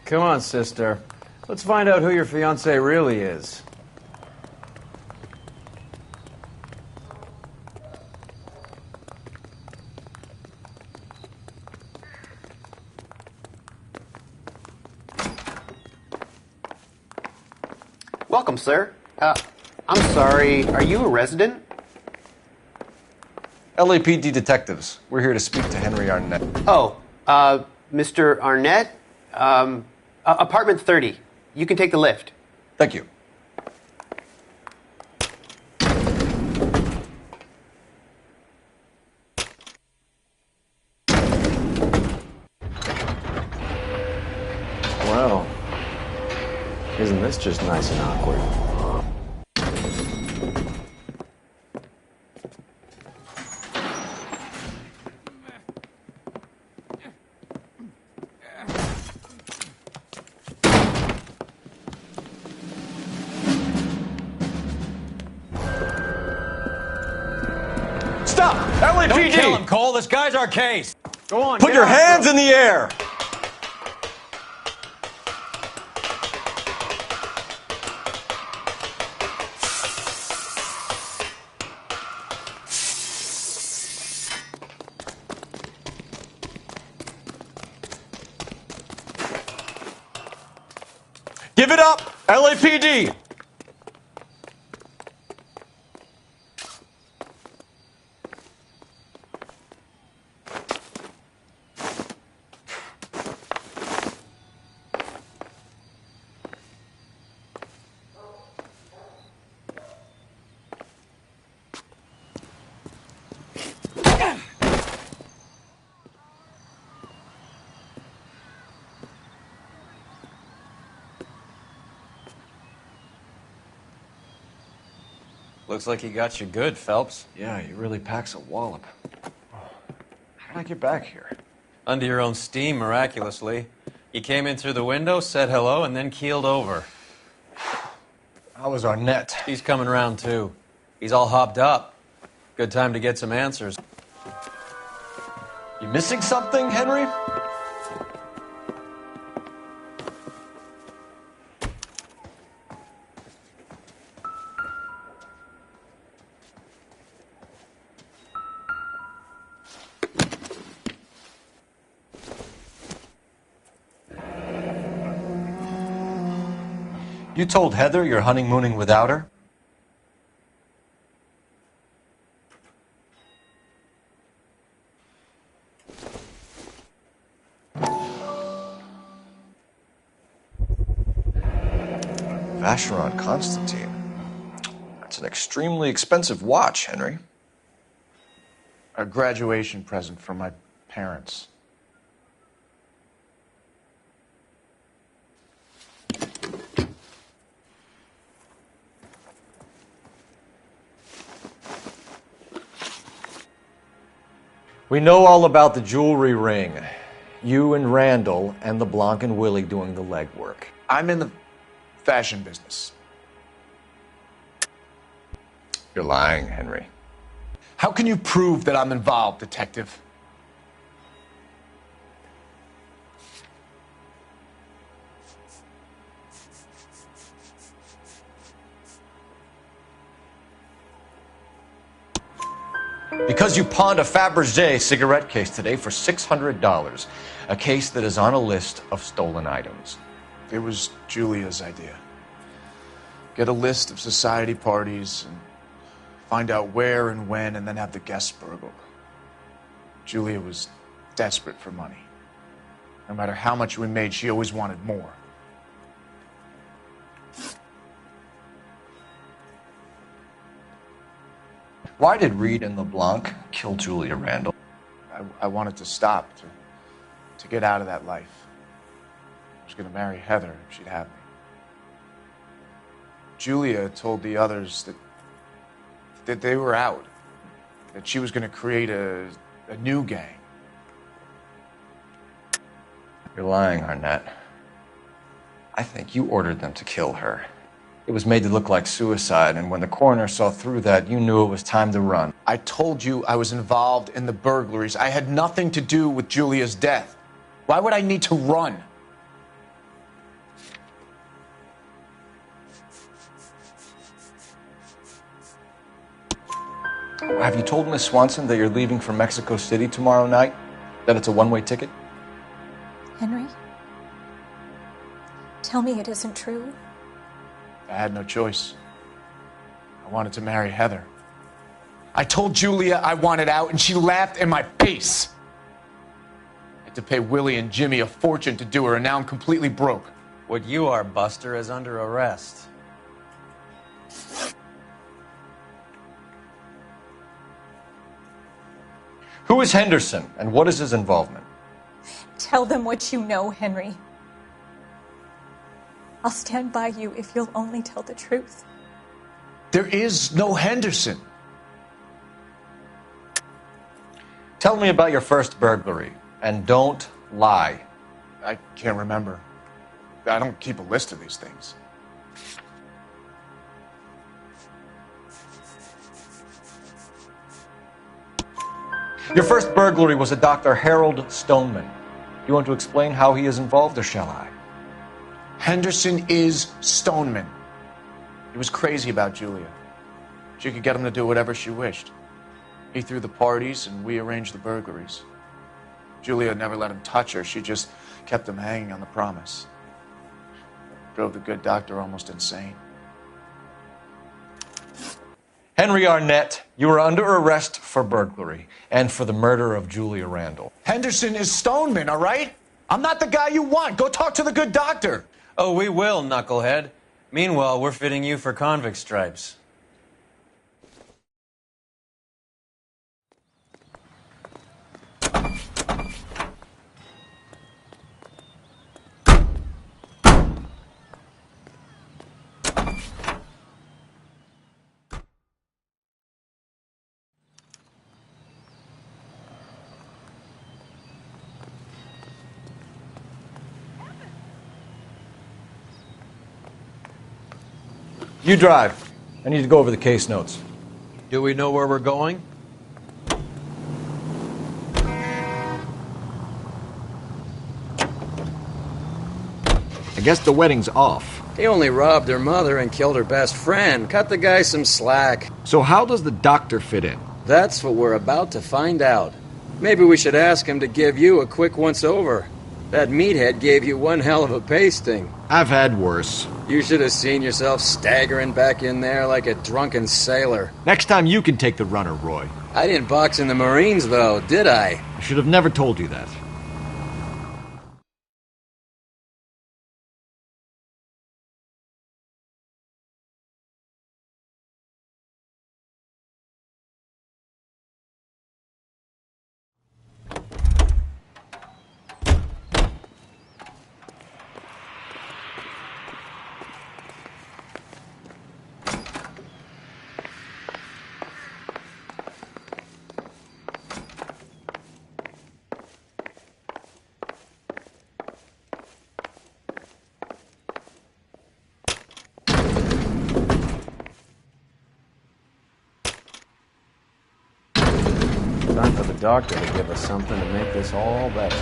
Come on, sister. Let's find out who your fiancé really is. Welcome, sir. I'm sorry, are you a resident? LAPD detectives. We're here to speak to Henry Arnett. Oh, Mr. Arnett? Apartment 30. You can take the lift. Thank you. Well, isn't this just nice and awkward? Stop! LAPD! Don't kill him, Cole. This guy's our case. Go on. Put your hands in the air! Give it up, LAPD! Looks like he got you good, Phelps. Yeah, he really packs a wallop. How did I get back here? Under your own steam, miraculously. You came in through the window, said hello, and then keeled over. How was Arnett? He's coming round, too. He's all hopped up. Good time to get some answers. You missing something, Henry? You told Heather you're honeymooning without her? Vacheron Constantine. That's an extremely expensive watch, Henry. A graduation present from my parents. We know all about the jewelry ring. You and Randall and LeBlanc and Willie doing the legwork. I'm in the fashion business. You're lying, Henry. How can you prove that I'm involved, detective? Because you pawned a Fabergé cigarette case today for $600. A case that is on a list of stolen items. It was Julia's idea. Get a list of society parties and find out where and when and then have the guests burgled. Julia was desperate for money. No matter how much we made, she always wanted more. Why did Reed and LeBlanc kill Julia Randall? I wanted to stop, to get out of that life. I was going to marry Heather if she'd have me. Julia told the others that they were out, that she was going to create a new gang. You're lying, Arnett. I think you ordered them to kill her. It was made to look like suicide, and when the coroner saw through that, you knew it was time to run. I told you I was involved in the burglaries. I had nothing to do with Julia's death. Why would I need to run? So have you told Miss Swanson that you're leaving for Mexico City tomorrow night? That it's a one-way ticket? Henry? Tell me it isn't true. I had no choice. I wanted to marry Heather. I told Julia I wanted out, and she laughed in my face. I had to pay Willie and Jimmy a fortune to do her, and now I'm completely broke. What you are, Buster, is under arrest. Who is Henderson, and what is his involvement? Tell them what you know, Henry. I'll stand by you if you'll only tell the truth. There is no Henderson. Tell me about your first burglary, and don't lie. I can't remember. I don't keep a list of these things. Your first burglary was a Dr. Harold Stoneman. You want to explain how he is involved, or shall I? Henderson is Stoneman. He was crazy about Julia. She could get him to do whatever she wished. He threw the parties, and we arranged the burglaries. Julia never let him touch her. She just kept him hanging on the promise. Drove the good doctor almost insane. Henry Arnett, you are under arrest for burglary and for the murder of Julia Randall. Henderson is Stoneman, all right? I'm not the guy you want. Go talk to the good doctor. Oh, we will, knucklehead. Meanwhile, we're fitting you for convict stripes. You drive. I need to go over the case notes. Do we know where we're going? I guess the wedding's off. He only robbed her mother and killed her best friend. Cut the guy some slack. So how does the doctor fit in? That's what we're about to find out. Maybe we should ask him to give you a quick once-over. That meathead gave you one hell of a pasting. I've had worse. You should have seen yourself staggering back in there like a drunken sailor. Next time you can take the runner, Roy. I didn't box in the Marines, though, did I? I should have never told you that. Time for the doctor to give us something to make this all better.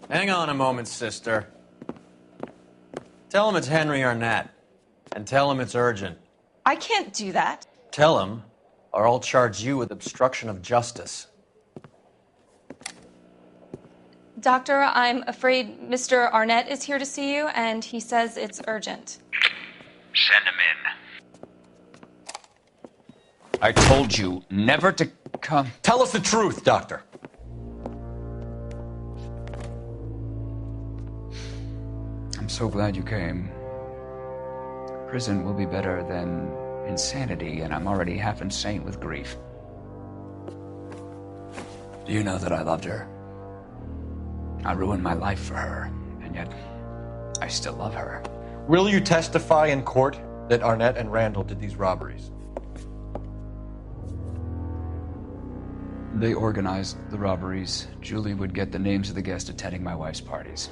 Hang on a moment, sister. Tell him it's Henry Arnett, and tell him it's urgent. I can't do that. Tell him, or I'll charge you with obstruction of justice. Doctor, I'm afraid Mr. Arnett is here to see you, and he says it's urgent. Send him in. I told you never to come. Tell us the truth, Doctor. I'm so glad you came. Prison will be better than insanity, and I'm already half insane with grief. Do you know that I loved her? I ruined my life for her, and yet I still love her. Will you testify in court that Arnett and Randall did these robberies? They organized the robberies. Julie would get the names of the guests attending my wife's parties.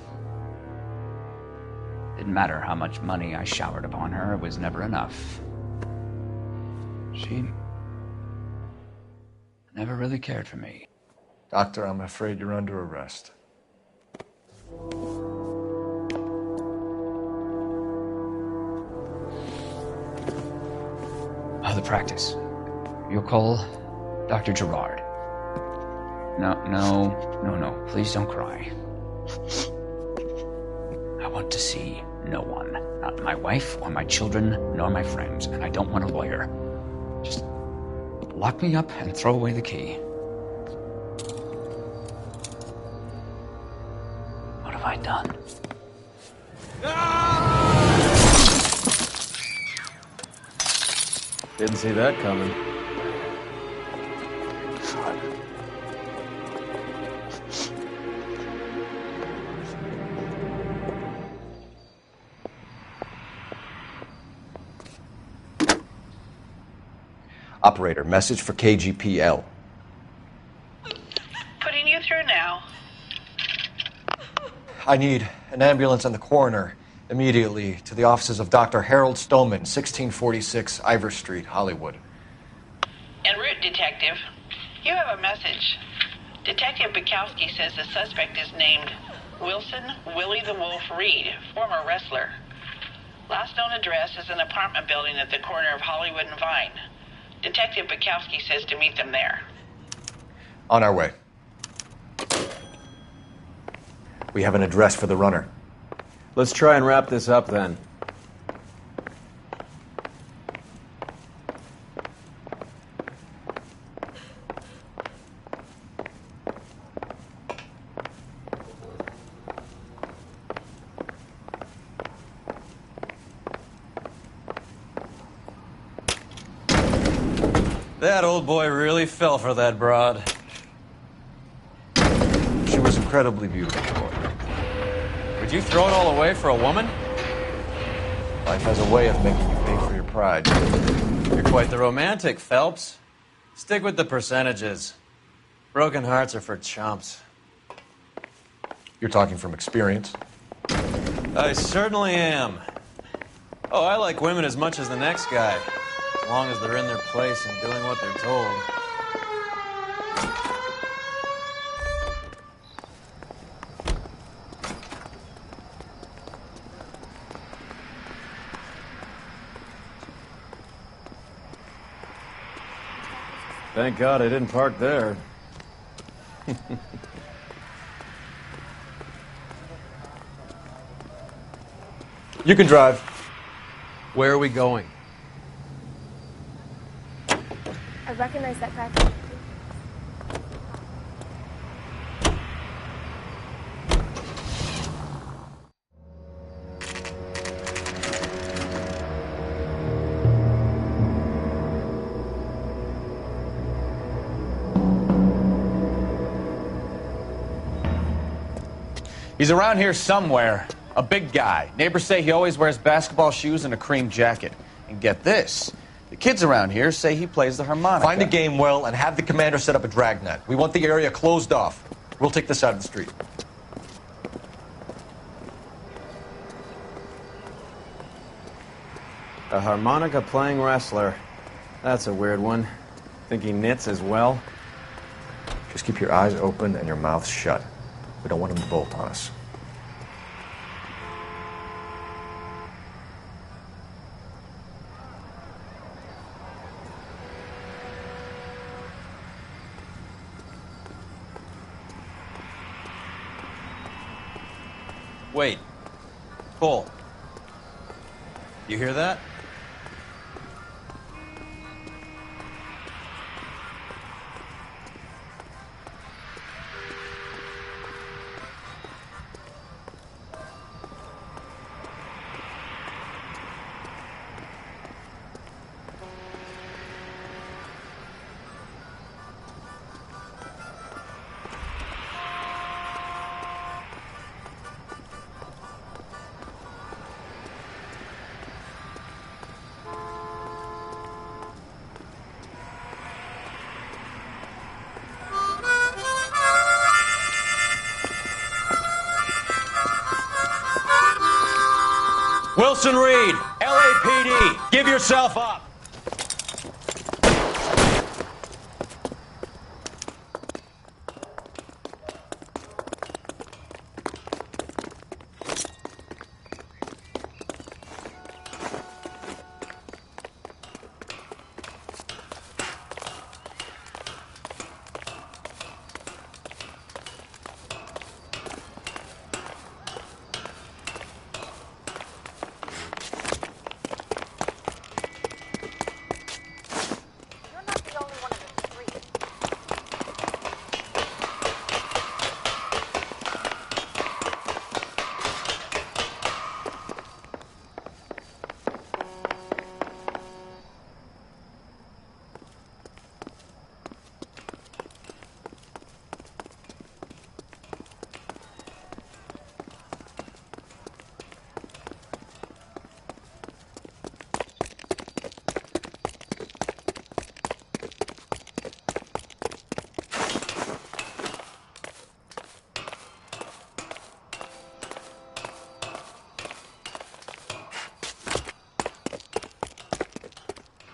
Didn't matter how much money I showered upon her, it was never enough. She never really cared for me. Doctor, I'm afraid you're under arrest. Oh, the practice. You'll call Dr. Gerard. No. Please don't cry. I want to see no one. Not my wife or my children, nor my friends. And I don't want a lawyer. Just lock me up and throw away the key. What have I done? Didn't see that coming. Operator, message for KGPL. Putting you through now. I need an ambulance and the coroner immediately to the offices of Dr. Harold Stoneman, 1646 Ivor Street, Hollywood. En route, Detective. You have a message. Detective Bukowski says the suspect is named Wilson Willie the Wolf Reed, former wrestler. Last known address is an apartment building at the corner of Hollywood and Vine. Detective Bukowski says to meet them there. On our way. We have an address for the runner. Let's try and wrap this up then. That old boy really fell for that broad. She was incredibly beautiful. Would you throw it all away for a woman? Life has a way of making you pay for your pride. You're quite the romantic, Phelps. Stick with the percentages. Broken hearts are for chumps. You're talking from experience. I certainly am. Oh, I like women as much as the next guy. As long as they're in their place and doing what they're told. Thank God I didn't park there. You can drive. Where are we going? I recognize that crack. He's around here somewhere. A big guy. Neighbors say he always wears basketball shoes and a cream jacket. And get this. The kids around here say he plays the harmonica. Find the game well and have the commander set up a dragnet. We want the area closed off. We'll take this side of the street. A harmonica playing wrestler. That's a weird one. Think he knits as well? Just keep your eyes open and your mouth shut. We don't want him to bolt on us. Wait. Cole. You hear that? Wilson Reed, LAPD, give yourself up.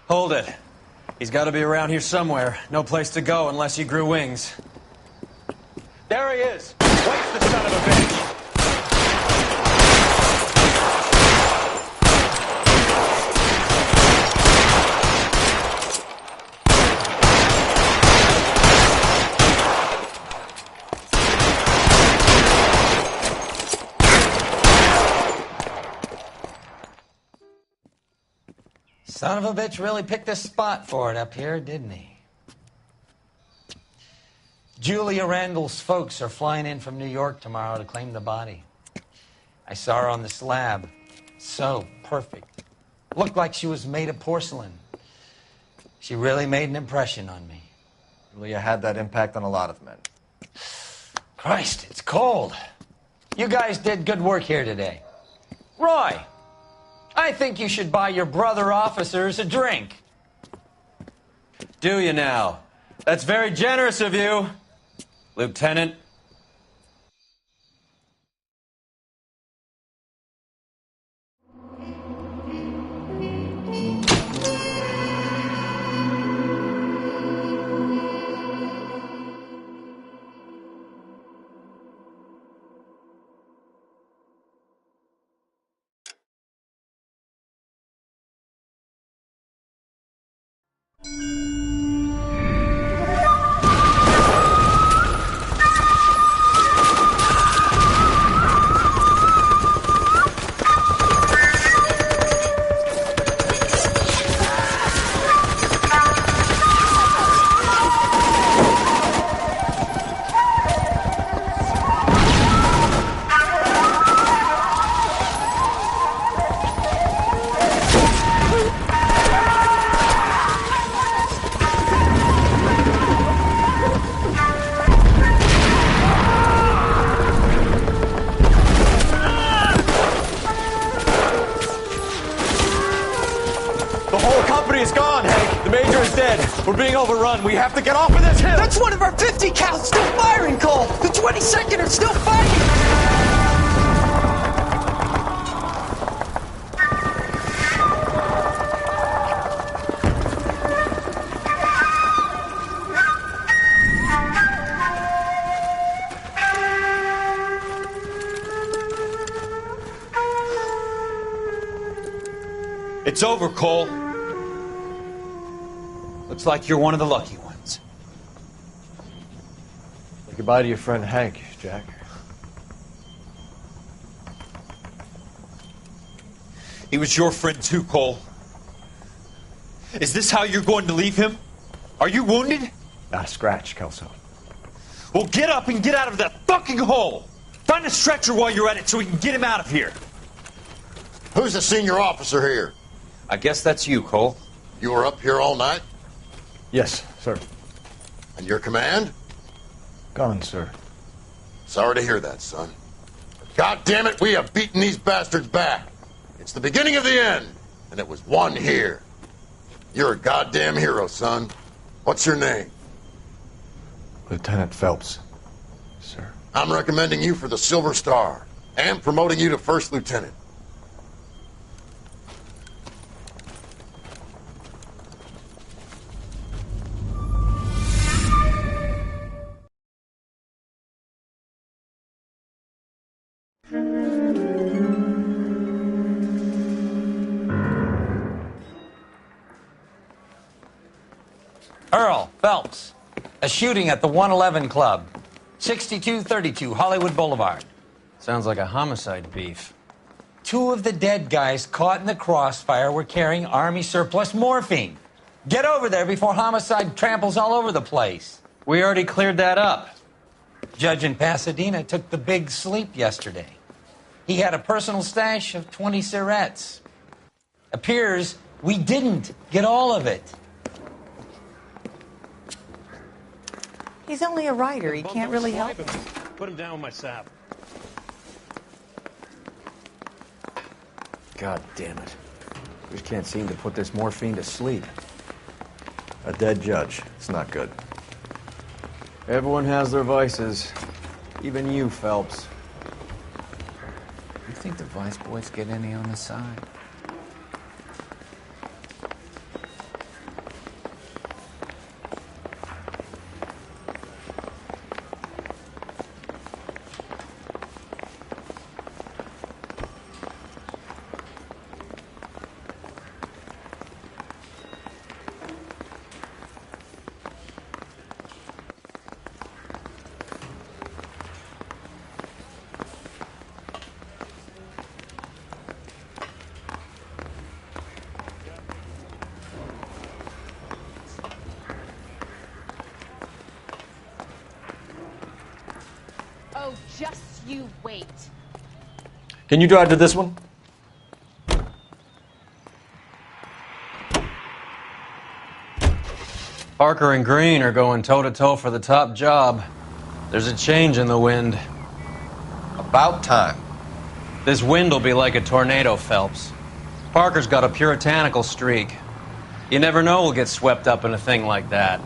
Hold it. He's got to be around here somewhere. No place to go unless he grew wings. There he is. Waits the son of a bitch. Son of a bitch really picked a spot for it up here, didn't he? Julia Randall's folks are flying in from New York tomorrow to claim the body. I saw her on the slab. So perfect. Looked like she was made of porcelain. She really made an impression on me. Julia had that impact on a lot of men. Christ, it's cold. You guys did good work here today. Roy, I think you should buy your brother officers a drink. Do you now? That's very generous of you, Lieutenant. We're being overrun. We have to get off of this hill. That's one of our 50 cals still firing, Cole. The 22nd are still fighting. It's over, Cole. Looks like you're one of the lucky ones. Say goodbye to your friend Hank, Jack. He was your friend too, Cole. Is this how you're going to leave him? Are you wounded? Not a scratch, Kelso. Well, get up and get out of that fucking hole! Find a stretcher while you're at it so we can get him out of here. Who's the senior officer here? I guess that's you, Cole. You were up here all night? Yes, sir. And your command? Gone, sir. Sorry to hear that, son. But God damn it, we have beaten these bastards back. It's the beginning of the end, and it was one here. You're a goddamn hero, son. What's your name? Lieutenant Phelps, sir. I'm recommending you for the Silver Star and promoting you to first lieutenant. Earl Phelps. A shooting at the 111 Club. 6232 Hollywood Boulevard. Sounds like a homicide beef. 2 of the dead guys caught in the crossfire were carrying Army surplus morphine. Get over there before homicide tramples all over the place. We already cleared that up. Judge in Pasadena took the big sleep yesterday. He had a personal stash of 20 cigarettes. Appears we didn't get all of it. He's only a writer. He can't really help it. Put him down with my sap. God damn it. We just can't seem to put this morphine to sleep. A dead judge. It's not good. Everyone has their vices. Even you, Phelps. You think the Vice boys get any on the side? Oh, just you wait. Can you drive to this one? Parker and Green are going toe-to-toe for the top job. There's a change in the wind. About time. This wind will be like a tornado, Phelps. Parker's got a puritanical streak. You never know we'll get swept up in a thing like that.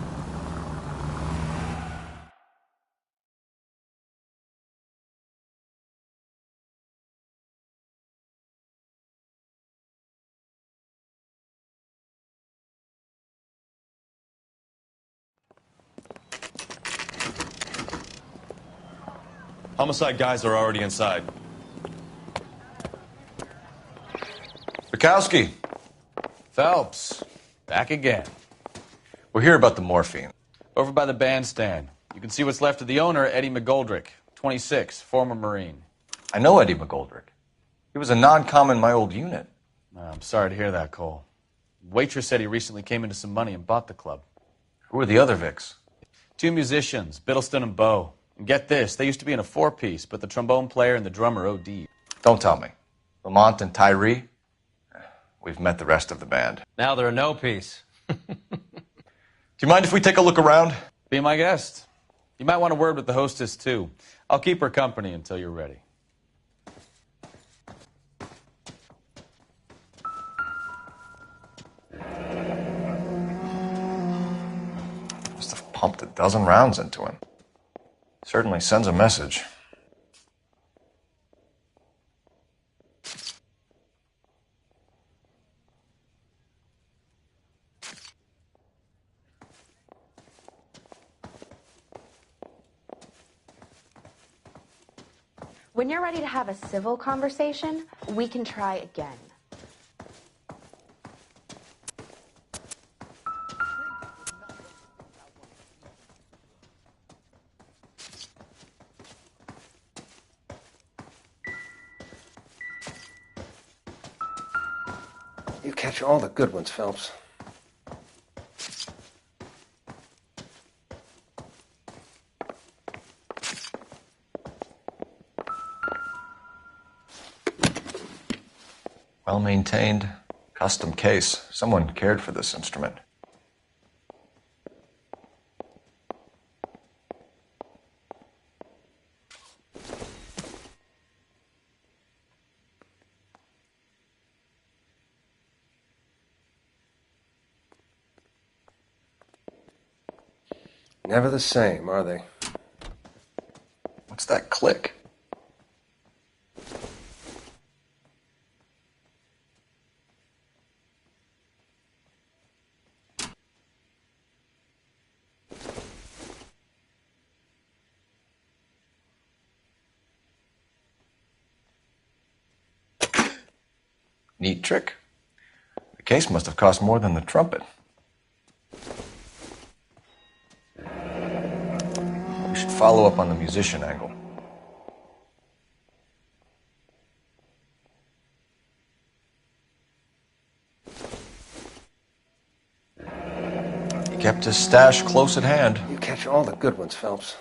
Homicide guys are already inside. Bukowski. Phelps, back again. We're here about the morphine. Over by the bandstand. You can see what's left of the owner, Eddie McGoldrick, 26, former Marine. I know Eddie McGoldrick. He was a non-com in my old unit. I'm sorry to hear that, Cole. Waitress said he recently came into some money and bought the club. Who are the other Vics? 2 musicians, Biddleston and Bowe. And get this, they used to be in a 4-piece, but the trombone player and the drummer OD'd. Don't tell me. Lamont and Tyree? We've met the rest of the band. Now they're a no-piece. Do you mind if we take a look around? Be my guest. You might want a word with the hostess, too. I'll keep her company until you're ready. Must have pumped a dozen rounds into him. Certainly sends a message. When you're ready to have a civil conversation, we can try again. You catch all the good ones, Phelps. Well-maintained, custom case. Someone cared for this instrument. Never the same, are they? What's that click? Neat trick. The case must have cost more than the trumpet. follow up on the musician angle. He kept his stash close at hand. You catch all the good ones, Phelps.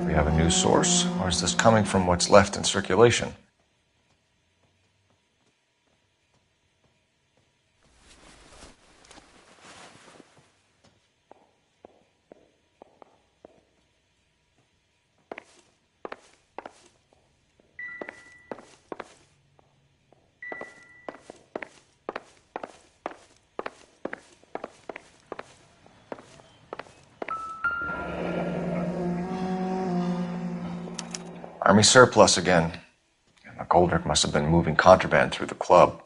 We have a new source, or is this coming from what's left in circulation? Army surplus again. McGoldrick must have been moving contraband through the club.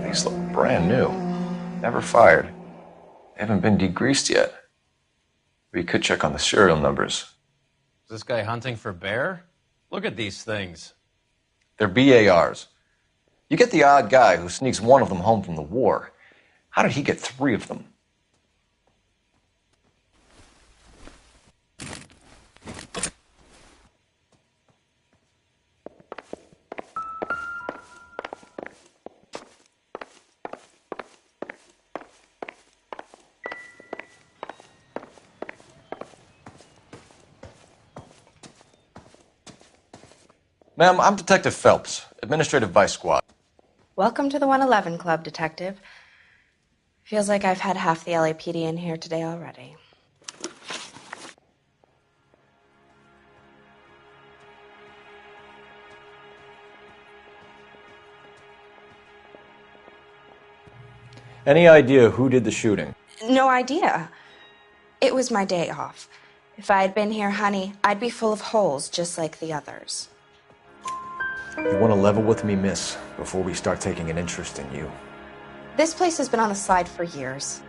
These look brand new. Never fired. They haven't been degreased yet. We could check on the serial numbers. Is this guy hunting for bear? Look at these things. They're BARs. You get the odd guy who sneaks one of them home from the war. How did he get 3 of them? Ma'am, I'm Detective Phelps, Administrative Vice Squad. Welcome to the 111 Club, Detective. Feels like I've had half the LAPD in here today already. Any idea who did the shooting? No idea. It was my day off. If I had been here, honey, I'd be full of holes just like the others. You want to level with me, miss, before we start taking an interest in you. This place has been on the slide for years.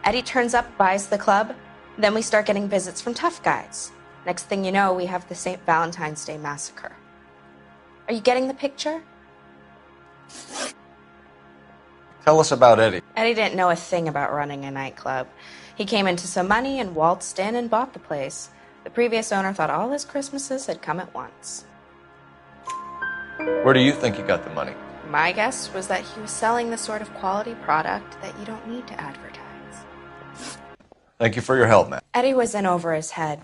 Eddie turns up, buys the club, then we start getting visits from tough guys. Next thing you know, we have the St. Valentine's Day massacre. Are you getting the picture? Tell us about Eddie. Eddie didn't know a thing about running a nightclub. He came into some money and waltzed in and bought the place. The previous owner thought all his Christmases had come at once. Where do you think he got the money? My guess was that he was selling the sort of quality product that you don't need to advertise. Thank you for your help, man. Eddie was in over his head,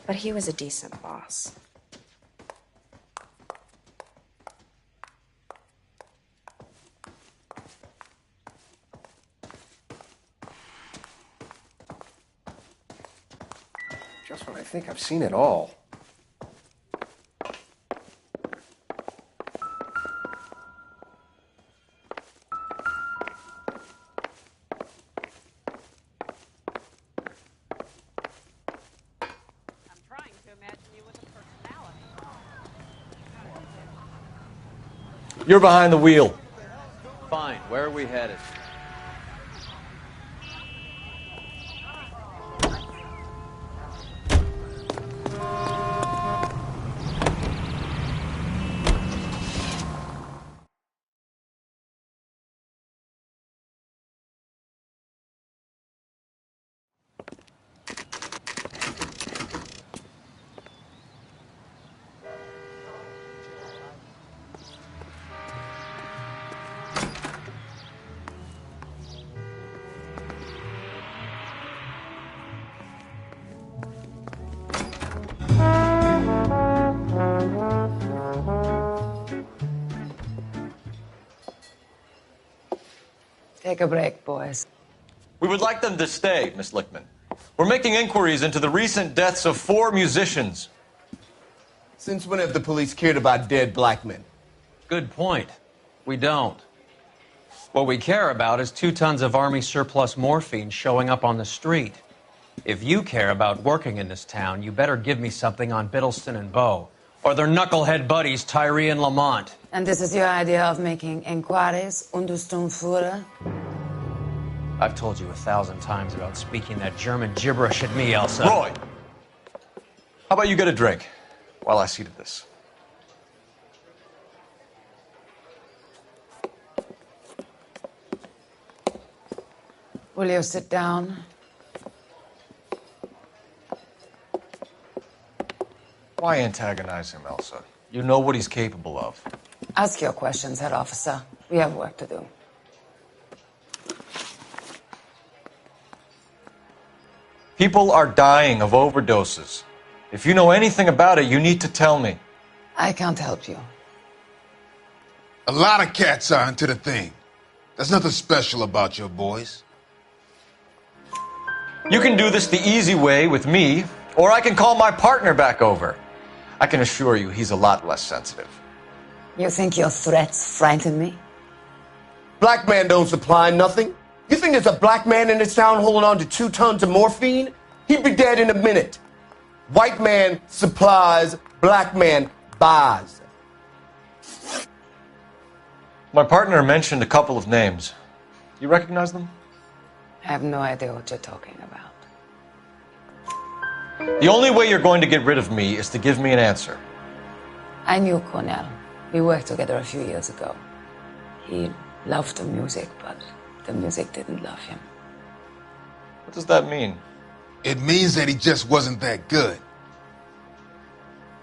but he was a decent boss. Just when I think I've seen it all. You're behind the wheel. Fine. Where are we headed? Take a break, boys. We would like them to stay, Miss Lickman. We're making inquiries into the recent deaths of 4 musicians. Since when have the police cared about dead black men? Good point. We don't. What we care about is 2 tons of Army surplus morphine showing up on the street. If you care about working in this town, you better give me something on Biddleston and Bow, or their knucklehead buddies Tyree and Lamont. And this is your idea of making inquiries, Untersturmführer? I've told you 1,000 times about speaking that German gibberish at me, Elsa. Roy! How about you get a drink while I see to this? Will you sit down? Why antagonize him, Elsa? You know what he's capable of. Ask your questions, head officer. We have work to do. People are dying of overdoses. If you know anything about it, you need to tell me. I can't help you. A lot of cats are into the thing. There's nothing special about your boys. You can do this the easy way with me, or I can call my partner back over. I can assure you he's a lot less sensitive. You think your threats frighten me? Black man don't supply nothing. You think there's a black man in this town holding on to 2 tons of morphine? He'd be dead in a minute. White man supplies, black man buys. My partner mentioned a couple of names. You recognize them? I have no idea what you're talking about. The only way you're going to get rid of me is to give me an answer. I knew Cornell. We worked together a few years ago. He loved the music, but the music didn't love him. What does that mean? It means that he just wasn't that good.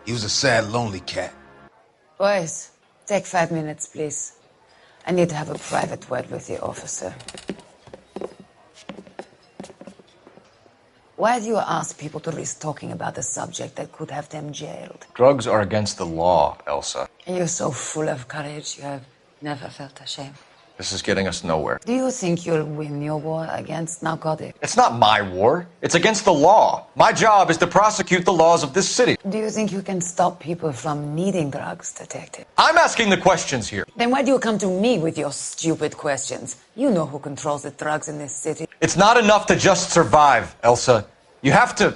He was a sad, lonely cat. Boys, take 5 minutes, please. I need to have a private word with the officer. Why do you ask people to risk talking about a subject that could have them jailed? Drugs are against the law, Elsa. And you're so full of courage, you have never felt ashamed. This is getting us nowhere. Do you think you'll win your war against narcotics? It's not my war. It's against the law. My job is to prosecute the laws of this city. Do you think you can stop people from needing drugs, Detective? I'm asking the questions here. Then why do you come to me with your stupid questions? You know who controls the drugs in this city. It's not enough to just survive, Elsa. You have to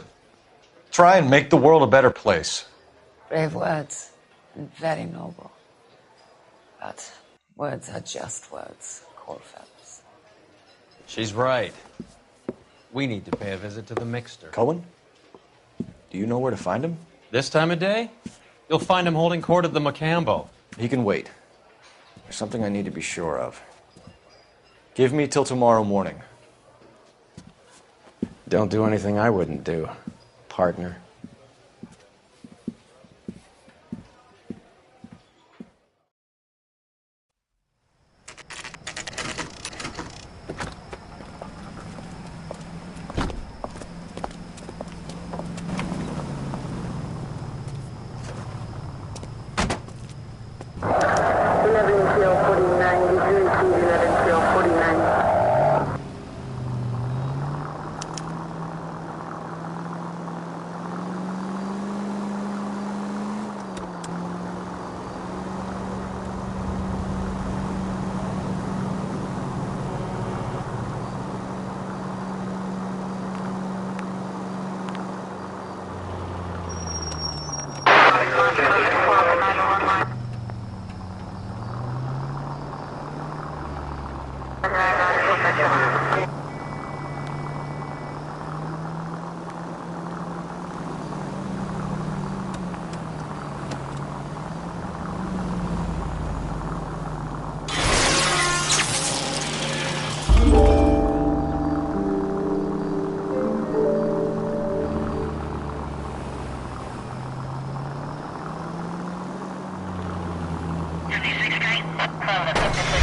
try and make the world a better place. Brave words, and very noble. But words are just words, Coalfellas. She's right. We need to pay a visit to the Mixter. Cohen? Do you know where to find him? This time of day? You'll find him holding court at the Macambo. He can wait. There's something I need to be sure of. Give me till tomorrow morning. Don't do anything I wouldn't do, partner.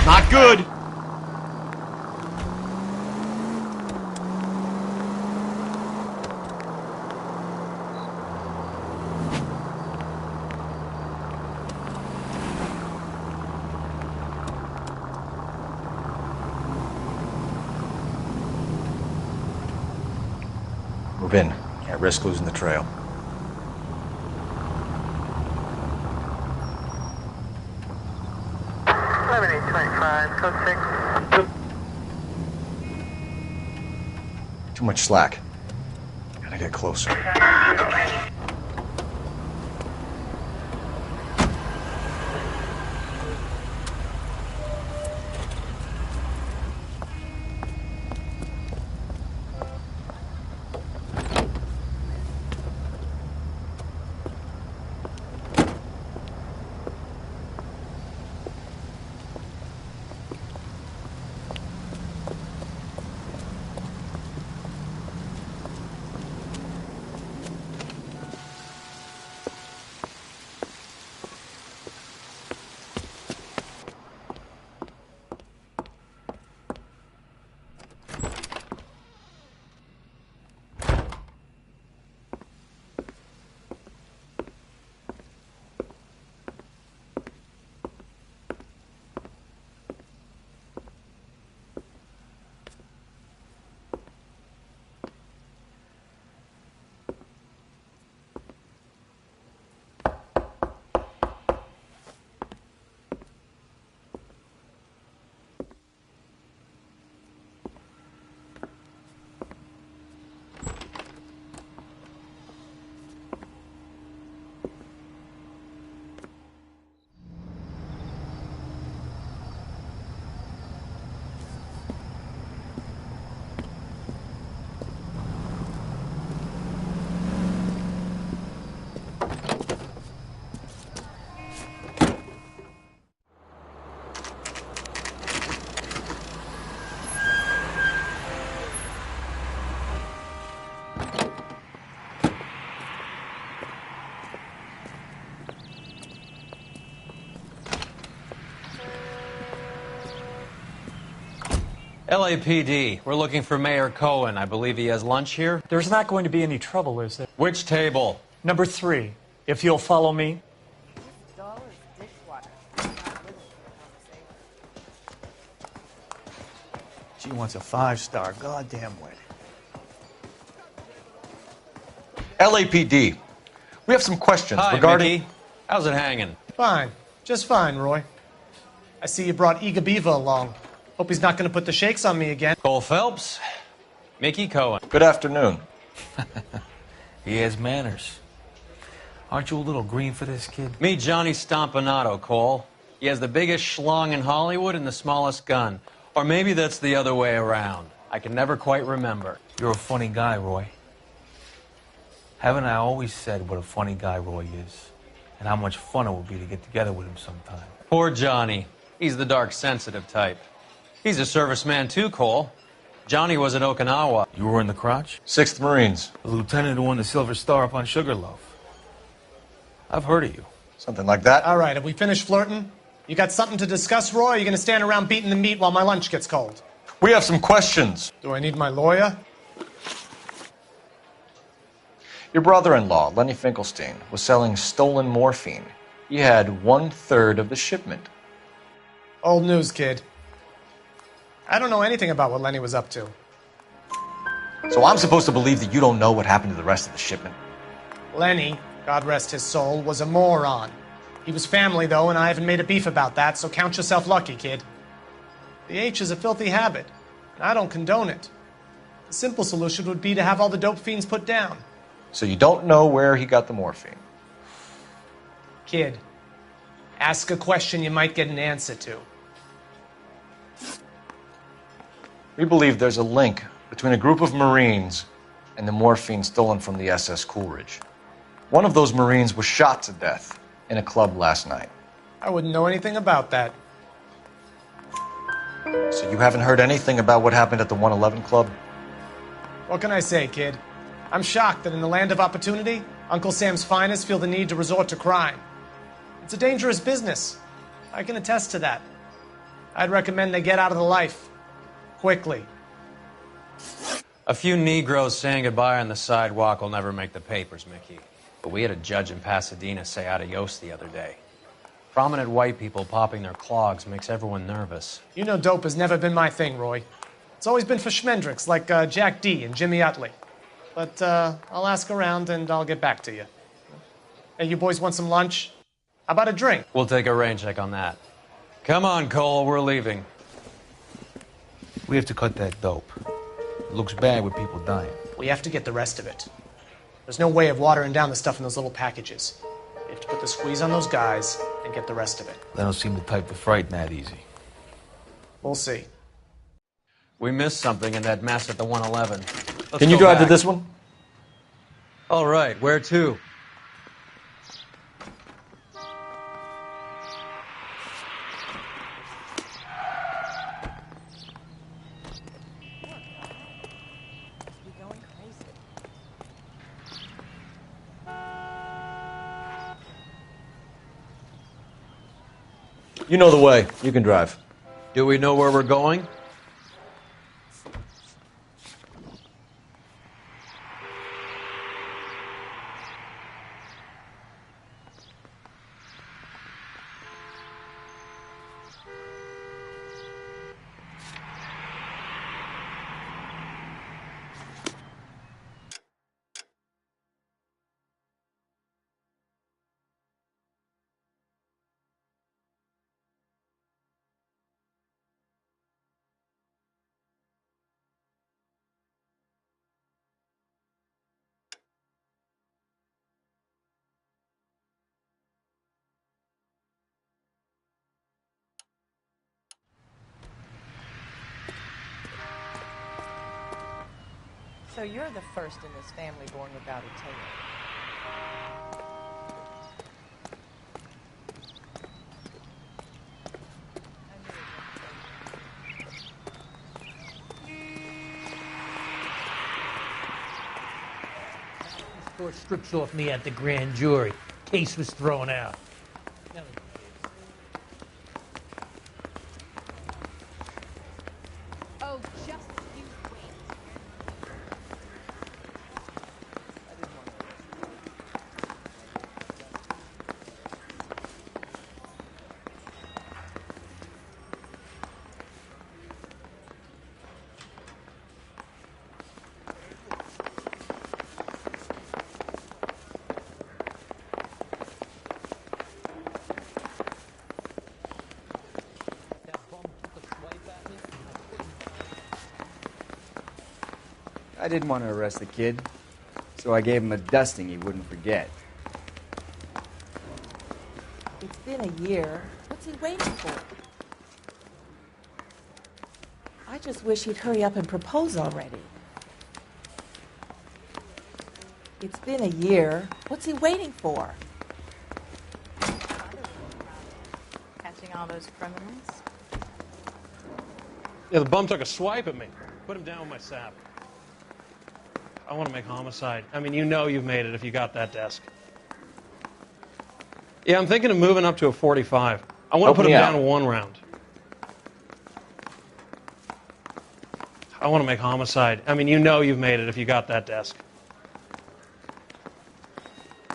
Not good. Move in. Can't risk losing the trail. Too much slack. Gotta get closer. LAPD, we're looking for Mayor Cohen. I believe he has lunch here. There's not going to be any trouble, is there? Which table? Number 3, if you'll follow me. She wants a 5-star goddamn wedding. LAPD, we have some questions Hi, regarding... Mickey. How's it hanging? Fine. Just fine, Roy. I see you brought Iga Beaver along. Hope he's not going to put the shakes on me again. Cole Phelps, Mickey Cohen. Good afternoon. He has manners. Aren't you a little green for this kid? Meet Johnny Stompanato, Cole. He has the biggest schlong in Hollywood and the smallest gun. Or maybe that's the other way around. I can never quite remember. You're a funny guy, Roy. Haven't I always said what a funny guy Roy is? And how much fun it would be to get together with him sometime. Poor Johnny. He's the dark, sensitive type. He's a serviceman too, Cole. Johnny was at Okinawa. You were in the crotch? 6th Marines. The lieutenant who won the Silver Star up on Sugarloaf. I've heard of you. Something like that. All right, have we finished flirting? You got something to discuss, Roy, or are you going to stand around beating the meat while my lunch gets cold? We have some questions. Do I need my lawyer? Your brother-in-law, Lenny Finkelstein, was selling stolen morphine. He had 1/3 of the shipment. Old news, kid. I don't know anything about what Lenny was up to. So I'm supposed to believe that you don't know what happened to the rest of the shipment? Lenny, God rest his soul, was a moron. He was family, though, and I haven't made a beef about that, so count yourself lucky, kid. The H is a filthy habit, and I don't condone it. The simple solution would be to have all the dope fiends put down. So you don't know where he got the morphine? Kid, ask a question you might get an answer to. We believe there's a link between a group of Marines and the morphine stolen from the SS Coolidge. One of those Marines was shot to death in a club last night. I wouldn't know anything about that. So you haven't heard anything about what happened at the 111 Club? What can I say, kid? I'm shocked that in the land of opportunity, Uncle Sam's finest feel the need to resort to crime. It's a dangerous business. I can attest to that. I'd recommend they get out of the life. Quickly. A few Negroes saying goodbye on the sidewalk will never make the papers, Mickey. But we had a judge in Pasadena say adios the other day. Prominent white people popping their clogs makes everyone nervous. You know dope has never been my thing, Roy. It's always been for schmendricks like Jack D. and Jimmy Utley. But I'll ask around and I'll get back to you. Hey, you boys want some lunch? How about a drink? We'll take a rain check on that. Come on, Cole, we're leaving. We have to cut that dope. It looks bad with people dying. We have to get the rest of it. There's no way of watering down the stuff in those little packages. You have to put the squeeze on those guys and get the rest of it. They don't seem the type to frighten that easy. We'll see. We missed something in that mess at the 111. Can you drive to this one? All right, where to? You know the way. You can drive. Do we know where we're going? So you're the first in this family born without a tail. Court strips off me at the grand jury. Case was thrown out. Oh, just you wait. I didn't want to arrest the kid, so I gave him a dusting he wouldn't forget. It's been a year. What's he waiting for? I just wish he'd hurry up and propose already. It's been a year. What's he waiting for? Catching all those criminals. Yeah, the bum took a swipe at me. Put him down with my sap. I want to make homicide. I mean, you know you've made it if you got that desk. Yeah, I'm thinking of moving up to a 45. I want to put him down in one round. I want to make homicide. I mean, you know you've made it if you got that desk.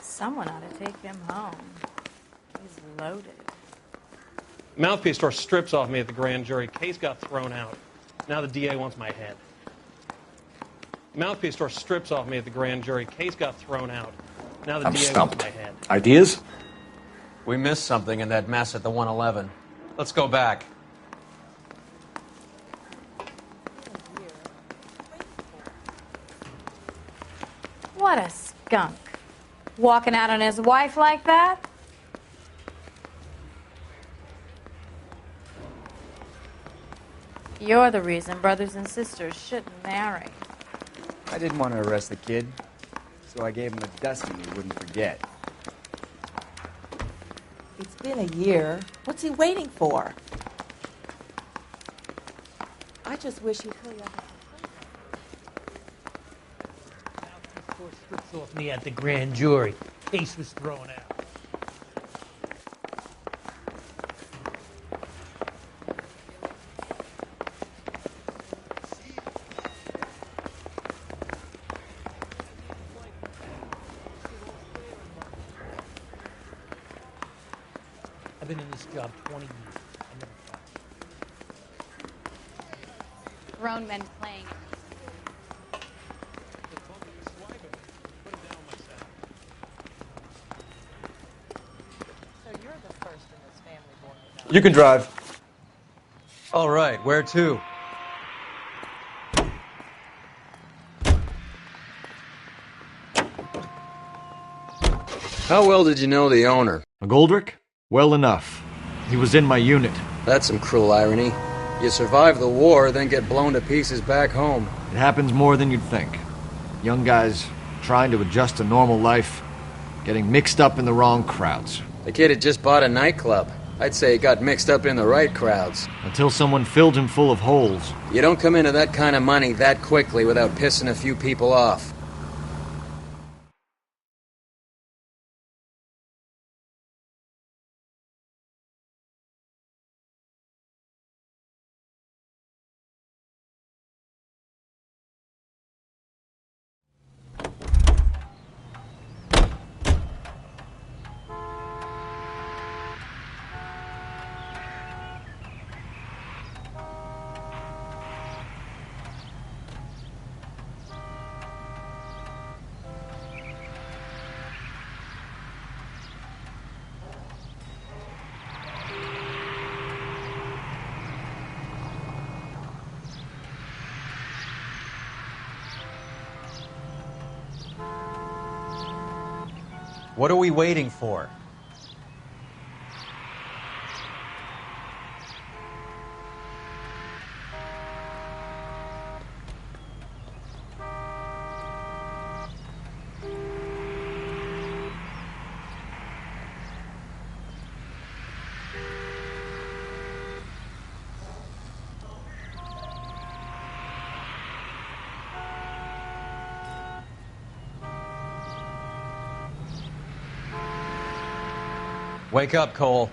Someone ought to take him home. He's loaded. Mouthpiece store strips off me at the grand jury. Case got thrown out. Now the DA wants my head. Mouthpiece store strips off me at the grand jury. Case got thrown out. Now the DA wants my head. Ideas? We missed something in that mess at the 111. Let's go back. What a skunk. Walking out on his wife like that? You're the reason brothers and sisters shouldn't marry. I didn't want to arrest the kid, so I gave him a dusting he wouldn't forget. It's been a year. What's he waiting for? I just wish he'd hurry up. Court strips off me at the grand jury. Case was thrown out. I've been in this job 20 years. I never thought. Grown men playing. You can drive. All right, where to? How well did you know the owner? McGoldrick? Well enough. He was in my unit. That's some cruel irony. You survive the war, then get blown to pieces back home. It happens more than you'd think. Young guys trying to adjust to normal life, getting mixed up in the wrong crowds. The kid had just bought a nightclub. I'd say he got mixed up in the right crowds. Until someone filled him full of holes. You don't come into that kind of money that quickly without pissing a few people off. What are we waiting for? Wake up, Cole.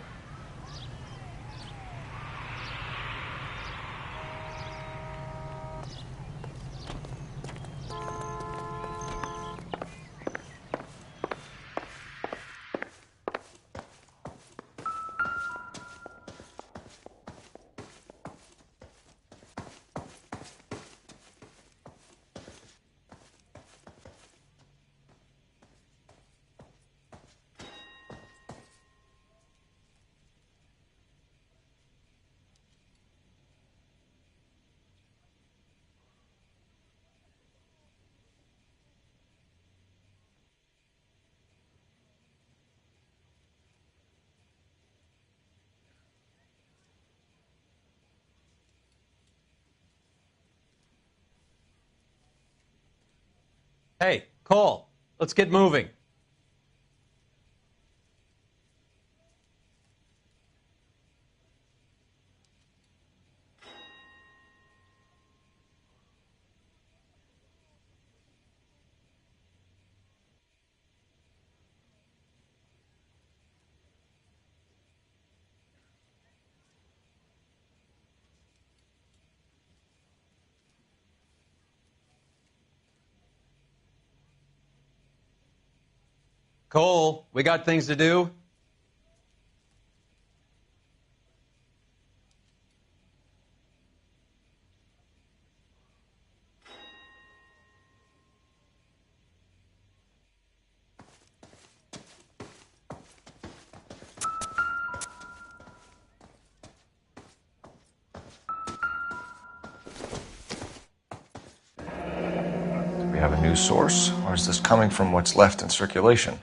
Hey, Cole, let's get moving. Cole, we got things to do. Do we have a news source, or is this coming from what's left in circulation?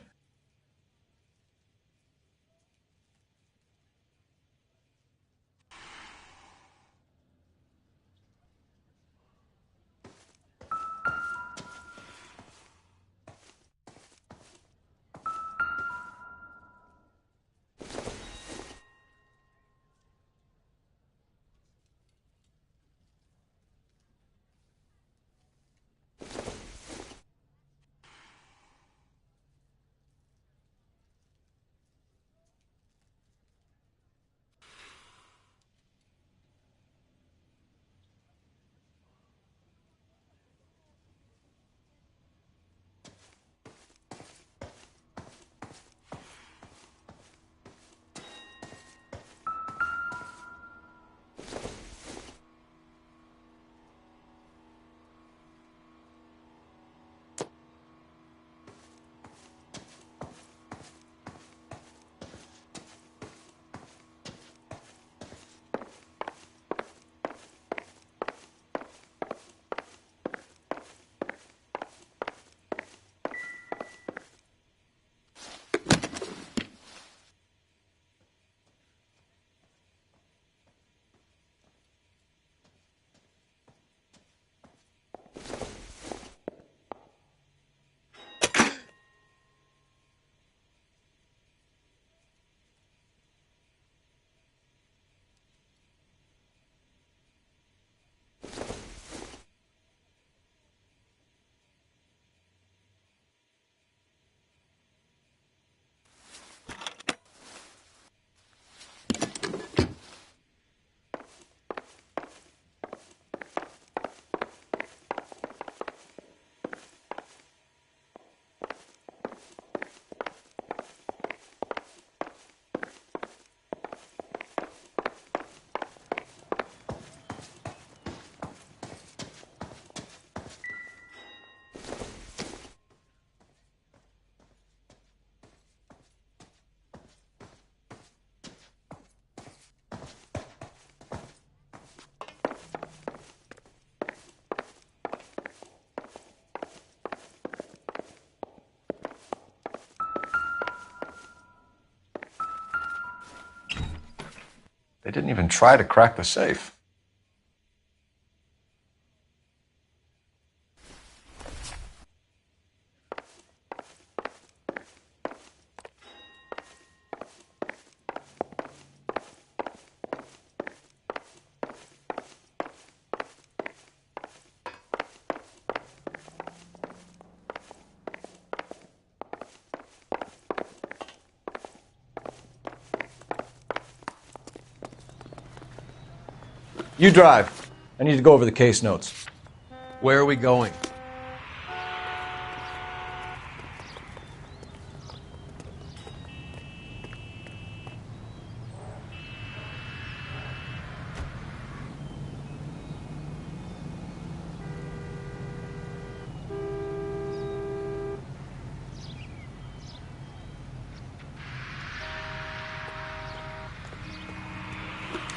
They didn't even try to crack the safe. You drive. I need to go over the case notes. Where are we going?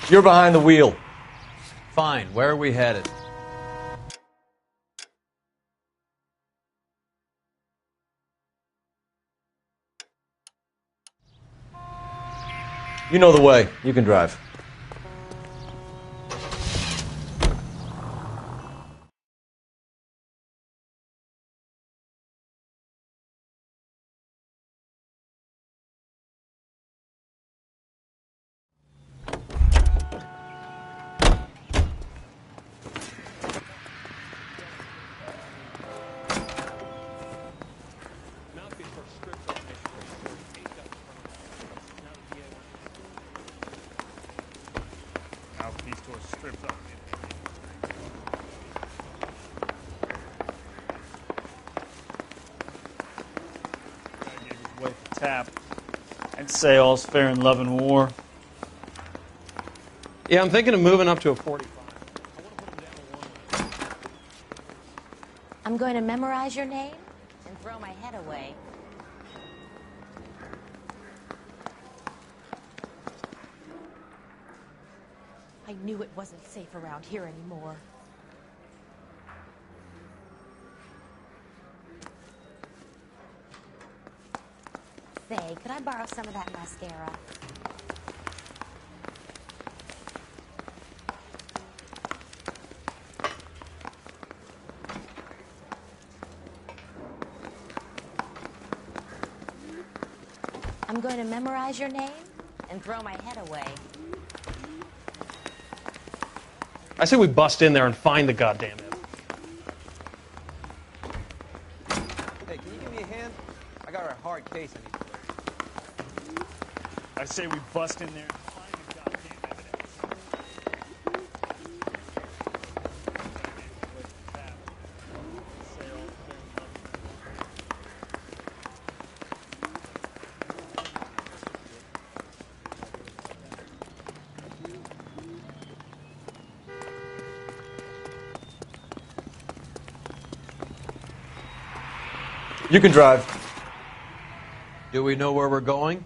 You're behind the wheel. Fine. Where are we headed? You know the way. You can drive. Tap. I'd say all's fair in love and war. Yeah, I'm thinking of moving up to a 45. I'm going to memorize your name and throw my head away. I knew it wasn't safe around here anymore. Say, could I borrow some of that mascara? I'm going to memorize your name and throw my head away. I say we bust in there and find the goddamn it. Hey, can you give me a hand? I got a hard case I need to clear. I say we bust in there and find the goddamn evidence. You can drive. Do we know where we're going?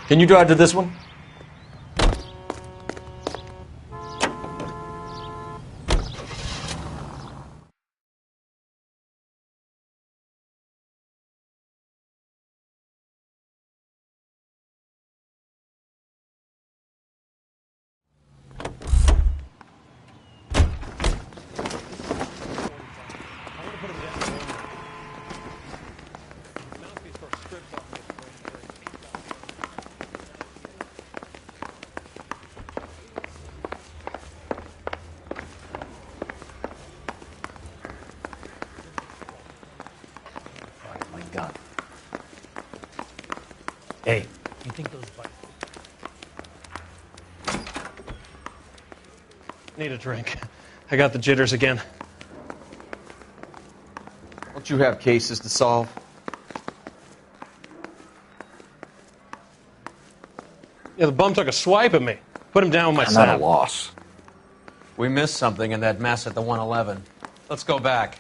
Can you drive to this one? Gun. Hey, you think those bikes... Need a drink. I got the jitters again. Don't you have cases to solve? Yeah, the bum took a swipe at me. Put him down with my Not a sap. loss. We missed something in that mess at the 111. Let's go back.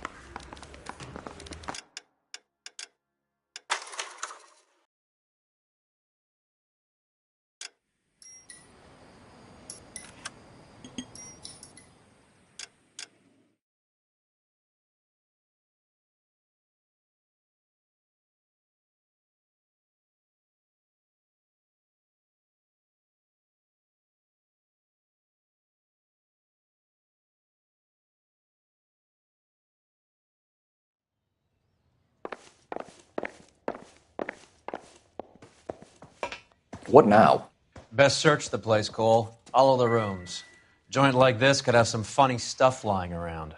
What now? Best search the place, Cole. All of the rooms. A joint like this could have some funny stuff lying around.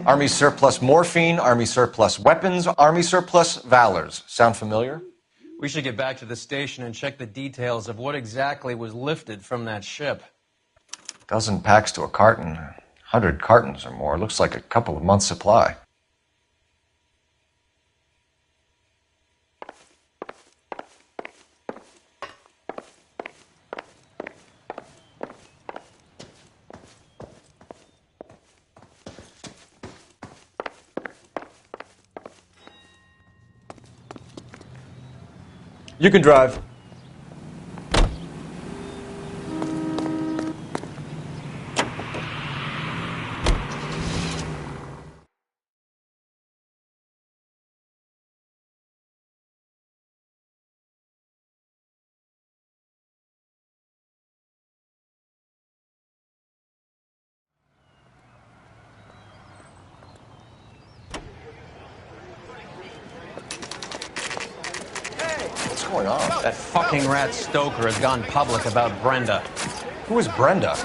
Army surplus morphine, Army surplus weapons, Army surplus valors. Sound familiar? We should get back to the station and check the details of what exactly was lifted from that ship. Dozen packs to a carton, 100 cartons or more. Looks like a couple of months' supply. You can drive. What's going on? That fucking rat Stoker has gone public about Brenda. Who is Brenda?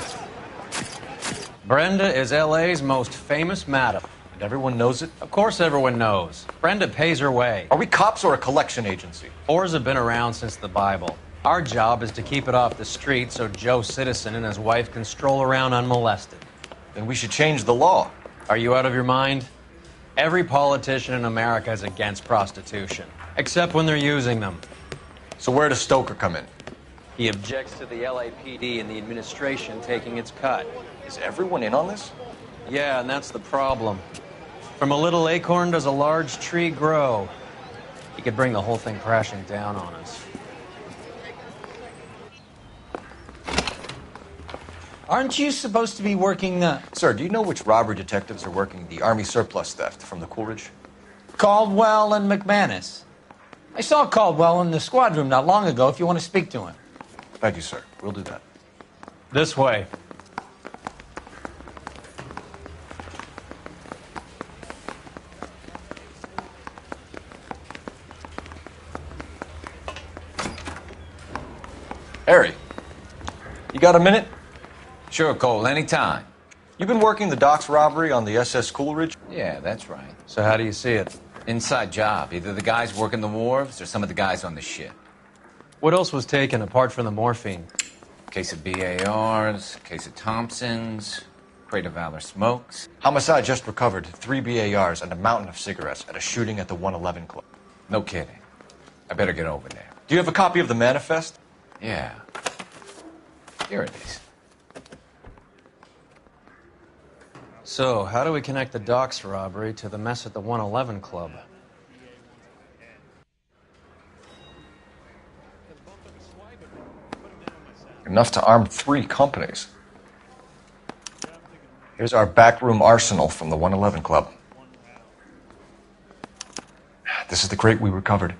Brenda is L.A.'s most famous madam. And everyone knows it? Of course everyone knows. Brenda pays her way. Are we cops or a collection agency? Whores have been around since the Bible. Our job is to keep it off the street so Joe Citizen and his wife can stroll around unmolested. Then we should change the law. Are you out of your mind? Every politician in America is against prostitution, except when they're using them. So where does Stoker come in? He objects to the LAPD and the administration taking its cut. Is everyone in on this? Yeah, and that's the problem. From a little acorn does a large tree grow. He could bring the whole thing crashing down on us. Aren't you supposed to be working the... Sir, do you know which robbery detectives are working the Army surplus theft from the Coolidge? Caldwell and McManus. I saw Caldwell in the squad room not long ago if you want to speak to him. Thank you, sir. We'll do that. This way. Harry, you got a minute? Sure, Cole, anytime. You've been working the docks robbery on the SS Coleridge? Yeah, that's right. So how do you see it? Inside job. Either the guys working the wharves or some of the guys on the ship. What else was taken apart from the morphine? Case of BARs, case of Thompsons, crate of Valor smokes. Homicide just recovered 3 BARs and a mountain of cigarettes at a shooting at the 111 Club. No kidding. I better get over there. Do you have a copy of the manifest? Yeah. Here it is. So, how do we connect the docks robbery to the mess at the 111 Club? Enough to arm 3 companies. Here's our backroom arsenal from the 111 Club. This is the crate we recovered.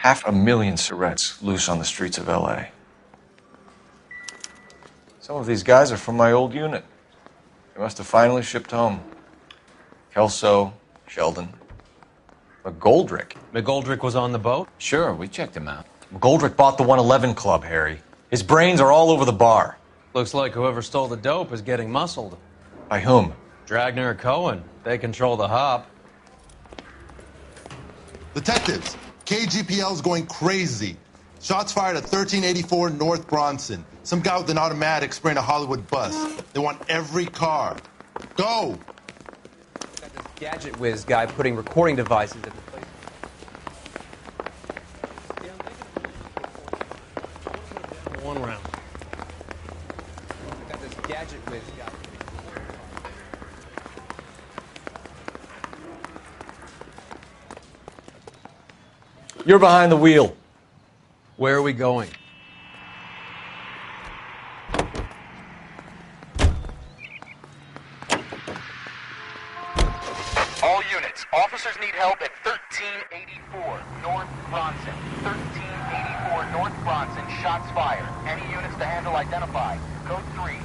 500,000 cigarettes loose on the streets of L.A. Some of these guys are from my old unit. They must have finally shipped home. Kelso, Sheldon, McGoldrick. McGoldrick was on the boat? Sure, we checked him out. McGoldrick bought the 111 Club, Harry. His brains are all over the bar. Looks like whoever stole the dope is getting muscled. By whom? Dragner or Cohen. They control the hop. Detectives, KGPL's going crazy. Shots fired at 1384 North Bronson. Some guy with an automatic spraying a Hollywood bus. They want every car. Go! Got this gadget whiz guy putting recording devices at the place. One round. Got this gadget whiz guy. You're behind the wheel. Where are we going? All units, officers need help at 1384 North Bronson. 1384 North Bronson, shots fired. Any units to handle identify. Code 3.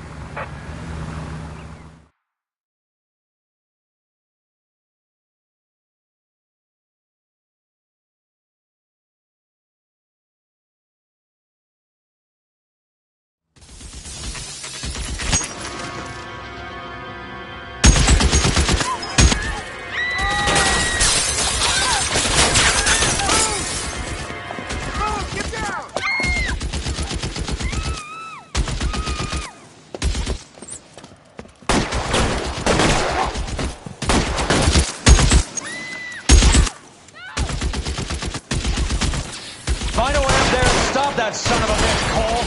Find a way up there and stop that son of a bitch, Cole.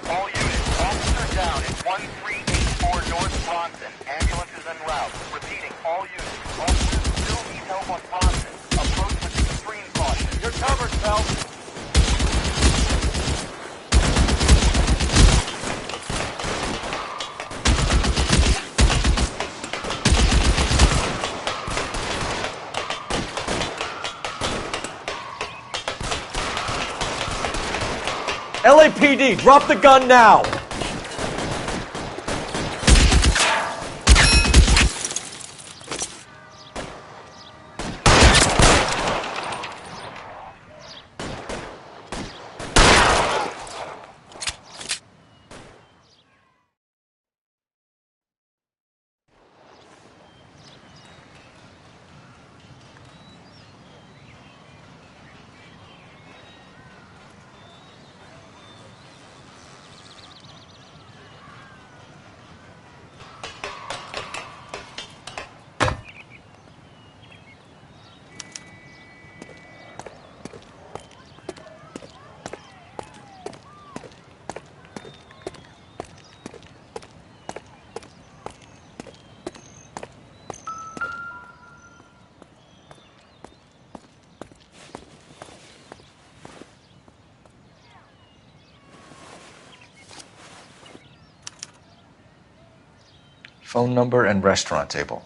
All units, officer down at 1384 North Bronson. Ambulances en route. Repeating, all units, officers still need help on Bronson. Approach with extreme caution. You're covered, Phelps. LAPD, drop the gun now! Phone number and restaurant table.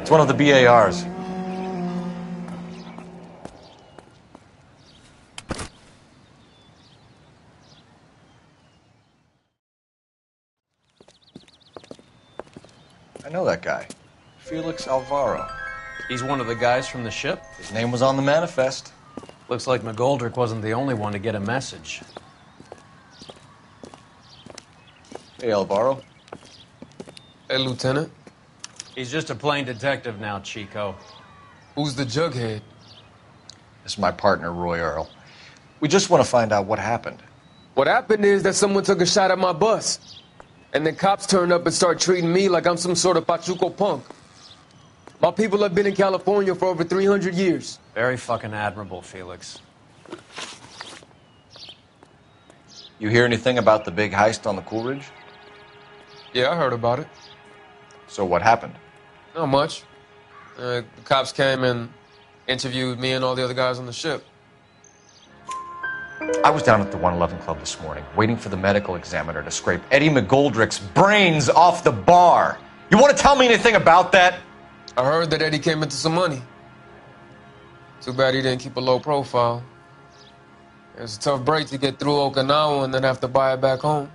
It's one of the BARs. I know that guy. Felix Alvaro. He's one of the guys from the ship? His name was on the manifest. Looks like McGoldrick wasn't the only one to get a message. Hey, Alvaro. Hey, Lieutenant. He's just a plain detective now, Chico. Who's the jughead? This is my partner, Roy Earl. We just want to find out what happened. What happened is that someone took a shot at my bus. And then cops turned up and start treating me like I'm some sort of Pachuco punk. My people have been in California for over 300 years. Very fucking admirable, Felix. You hear anything about the big heist on the Coolidge? Yeah, I heard about it. So what happened? Not much. The cops came and interviewed me and all the other guys on the ship. I was down at the 111 Club this morning, waiting for the medical examiner to scrape Eddie McGoldrick's brains off the bar. You want to tell me anything about that? I heard that Eddie came into some money. Too bad he didn't keep a low profile. It was a tough break to get through Okinawa and then have to buy it back home.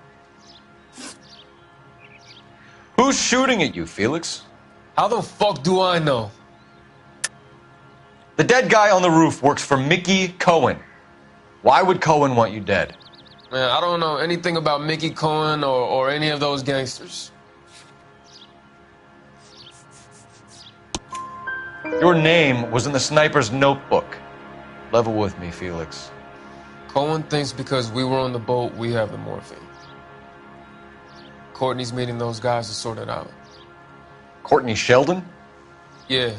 Who's shooting at you, Felix? How the fuck do I know? The dead guy on the roof works for Mickey Cohen. Why would Cohen want you dead? Man, I don't know anything about Mickey Cohen or any of those gangsters. Your name was in the sniper's notebook. Level with me, Felix. Cohen thinks because we were on the boat, we have the morphine. Courtney's meeting those guys to sort it out. Courtney Sheldon? Yeah.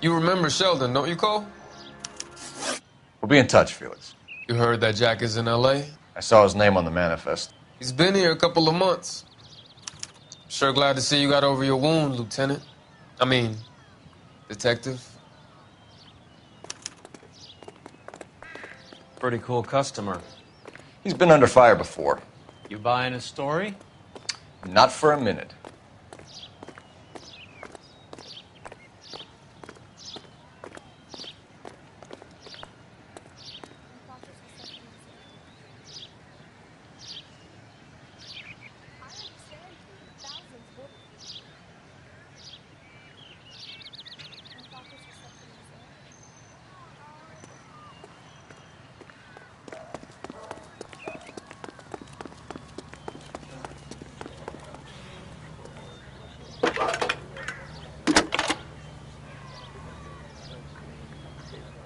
You remember Sheldon, don't you, Cole? We'll be in touch, Felix. You heard that Jack is in L.A.? I saw his name on the manifest. He's been here a couple of months. Sure glad to see you got over your wound, Lieutenant. I mean, Detective. Pretty cool customer. He's been under fire before. You buying his story? Not for a minute.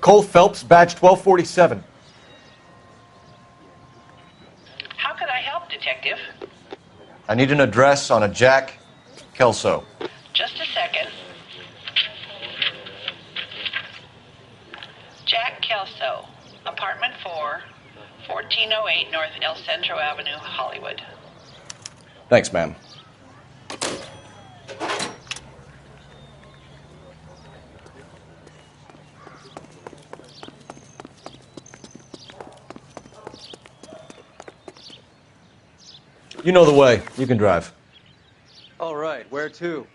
Cole Phelps, badge 1247. How can I help, Detective? I need an address on a Jack Kelso. Just a second. Jack Kelso, apartment 4, 1408 North El Centro Avenue, Hollywood. Thanks, ma'am. You know the way. You can drive. All right, where to?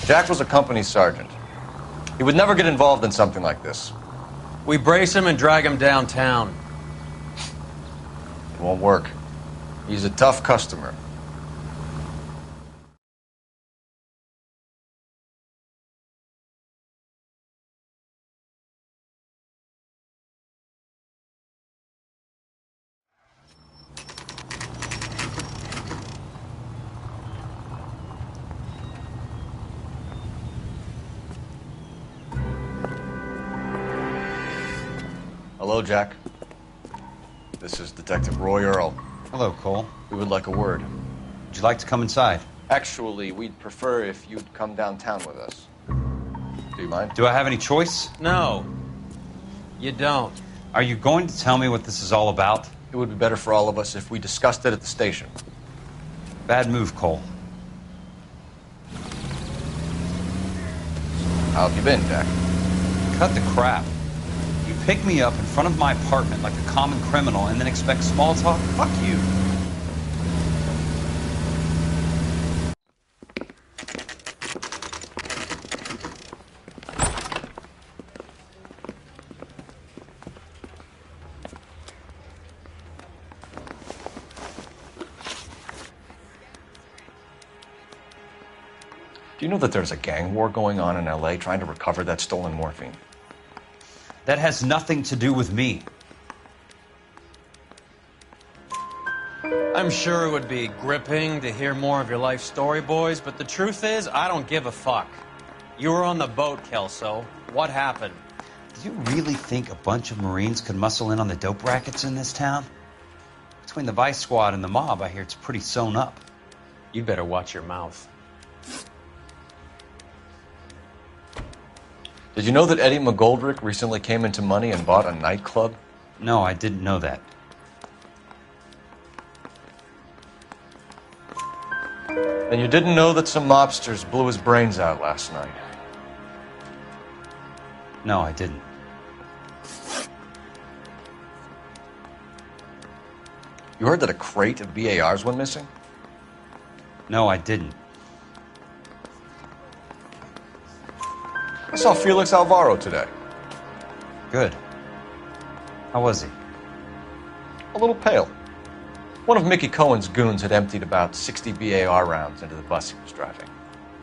Jack was a company sergeant. He would never get involved in something like this. We brace him and drag him downtown. It won't work. He's a tough customer. Hello, Jack. This is Detective Roy Earl. Hello, Cole. We would like a word. Would you like to come inside? Actually, we'd prefer if you'd come downtown with us. Do you mind? Do I have any choice? No. You don't. Are you going to tell me what this is all about? It would be better for all of us if we discussed it at the station. Bad move, Cole. How have you been, Jack? Cut the crap. You pick me up in front of my apartment like a common criminal and then expect small talk? Fuck you. Do you know that there's a gang war going on in L.A. trying to recover that stolen morphine? That has nothing to do with me. I'm sure it would be gripping to hear more of your life story, boys, but the truth is, I don't give a fuck. You were on the boat, Kelso. What happened? Do you really think a bunch of Marines could muscle in on the dope rackets in this town? Between the Vice Squad and the mob, I hear it's pretty sewn up. You'd better watch your mouth. Did you know that Eddie McGoldrick recently came into money and bought a nightclub? No, I didn't know that. And you didn't know that some mobsters blew his brains out last night? No, I didn't. You heard that a crate of BARs went missing? No, I didn't. I saw Felix Alvaro today. Good. How was he? A little pale. One of Mickey Cohen's goons had emptied about 60 BAR rounds into the bus he was driving.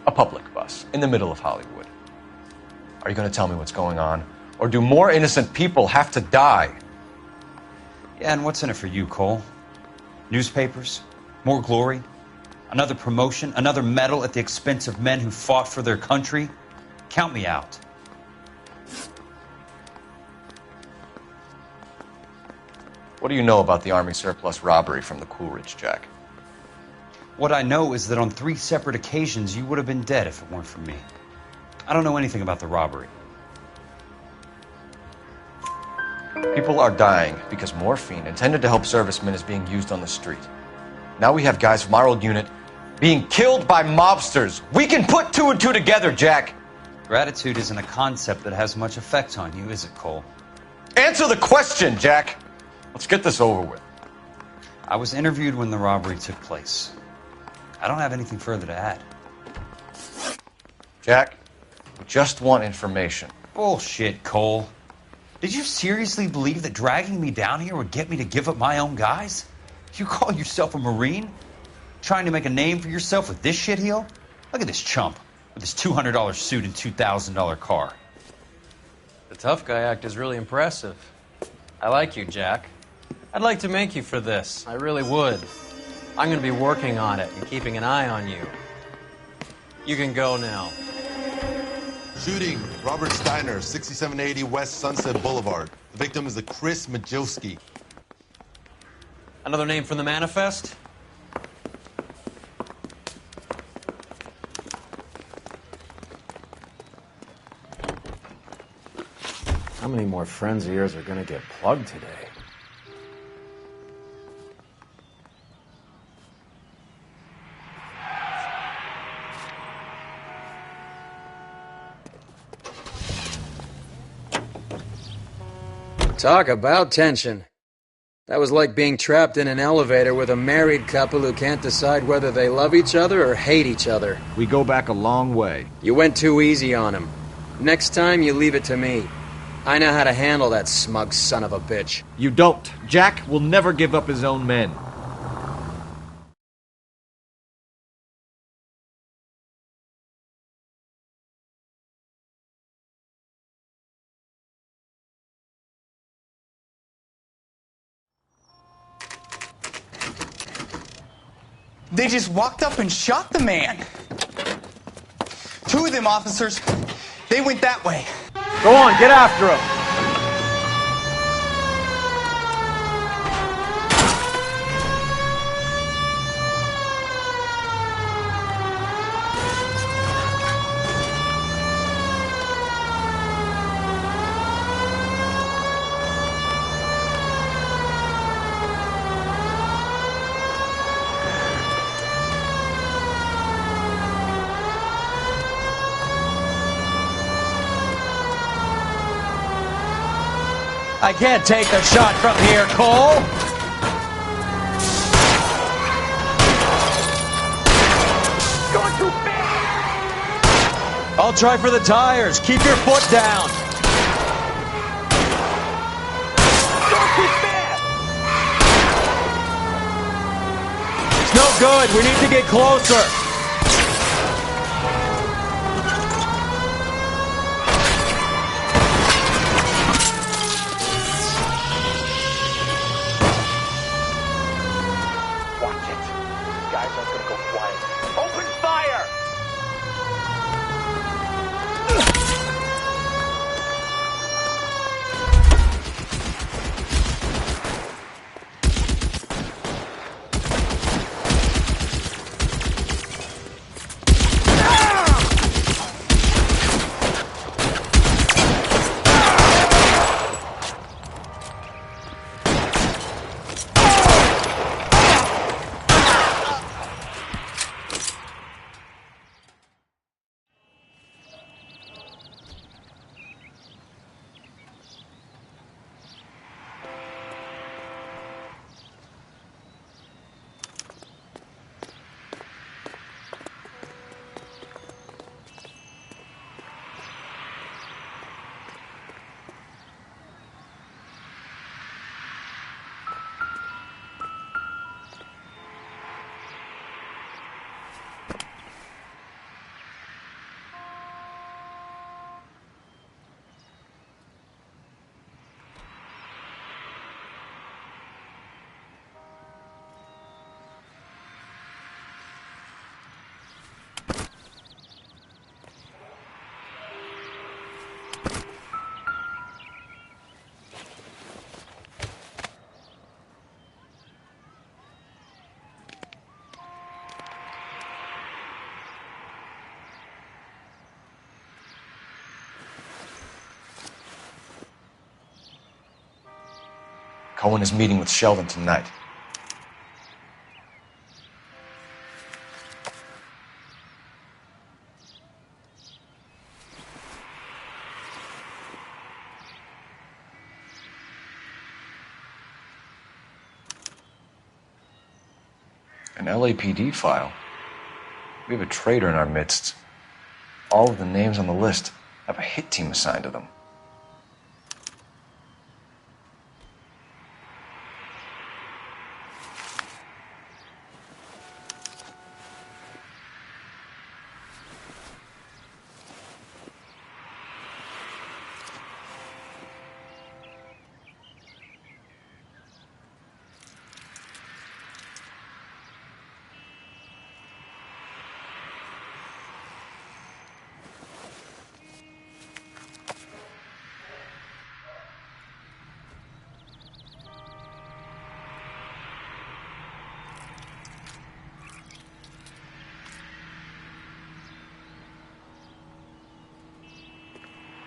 A public bus, in the middle of Hollywood. Are you going to tell me what's going on? Or do more innocent people have to die? Yeah, and what's in it for you, Cole? Newspapers? More glory? Another promotion? Another medal at the expense of men who fought for their country? Count me out. What do you know about the Army surplus robbery from the Coolidge, Jack? What I know is that on 3 separate occasions you would have been dead if it weren't for me. I don't know anything about the robbery. People are dying because morphine intended to help servicemen is being used on the street. Now we have guys from our old unit being killed by mobsters. We can put 2 and 2 together, Jack. Gratitude isn't a concept that has much effect on you, is it, Cole? Answer the question, Jack. Let's get this over with. I was interviewed when the robbery took place. I don't have anything further to add. Jack, we just want information. Bullshit, Cole. Did you seriously believe that dragging me down here would get me to give up my own guys? You call yourself a Marine? Trying to make a name for yourself with this shitheel? Look at this chump with his $200 suit and $2,000 car. The tough guy act is really impressive. I like you, Jack. I'd like to make you for this. I really would. I'm going to be working on it and keeping an eye on you. You can go now. Shooting, Robert Steiner, 6780 West Sunset Boulevard. The victim is a Chris Majowski. Another name from the manifest? How many more friends of yours are going to get plugged today? Talk about tension. That was like being trapped in an elevator with a married couple who can't decide whether they love each other or hate each other. We go back a long way. You went too easy on him. Next time, you leave it to me. I know how to handle that smug son of a bitch. You don't. Jack will never give up his own men. They just walked up and shot the man. 2 of them officers, they went that way. Go on, get after him. I can't take a shot from here, Cole. Going too fast! I'll try for the tires. Keep your foot down. Going too fast! It's no good. We need to get closer. Watch it. These guys aren't gonna go quiet. Open fire! Cohen is meeting with Sheldon tonight. An LAPD file? We have a traitor in our midst. All of the names on the list have a hit team assigned to them.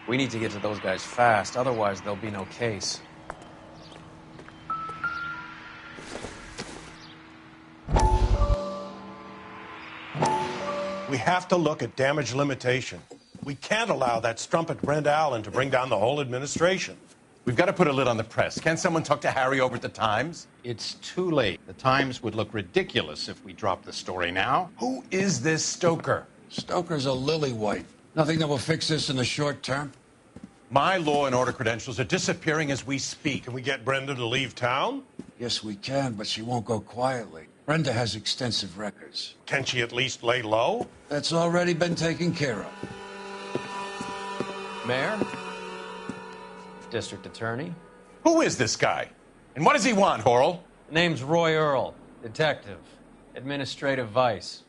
We need to get to those guys fast, otherwise there'll be no case. We have to look at damage limitation. We can't allow that strumpet Brent Allen to bring down the whole administration. We've got to put a lid on the press. Can't someone talk to Harry over at the Times? It's too late. The Times would look ridiculous if we dropped the story now. Who is this Stoker? Stoker's a lily-white. Nothing that will fix this in the short term. My law and order credentials are disappearing as we speak. Can we get Brenda to leave town? Yes, we can, but she won't go quietly. Brenda has extensive records. Can she at least lay low? That's already been taken care of. Mayor? District Attorney? Who is this guy? And what does he want, Horrell? Name's Roy Earl, detective, administrative vice.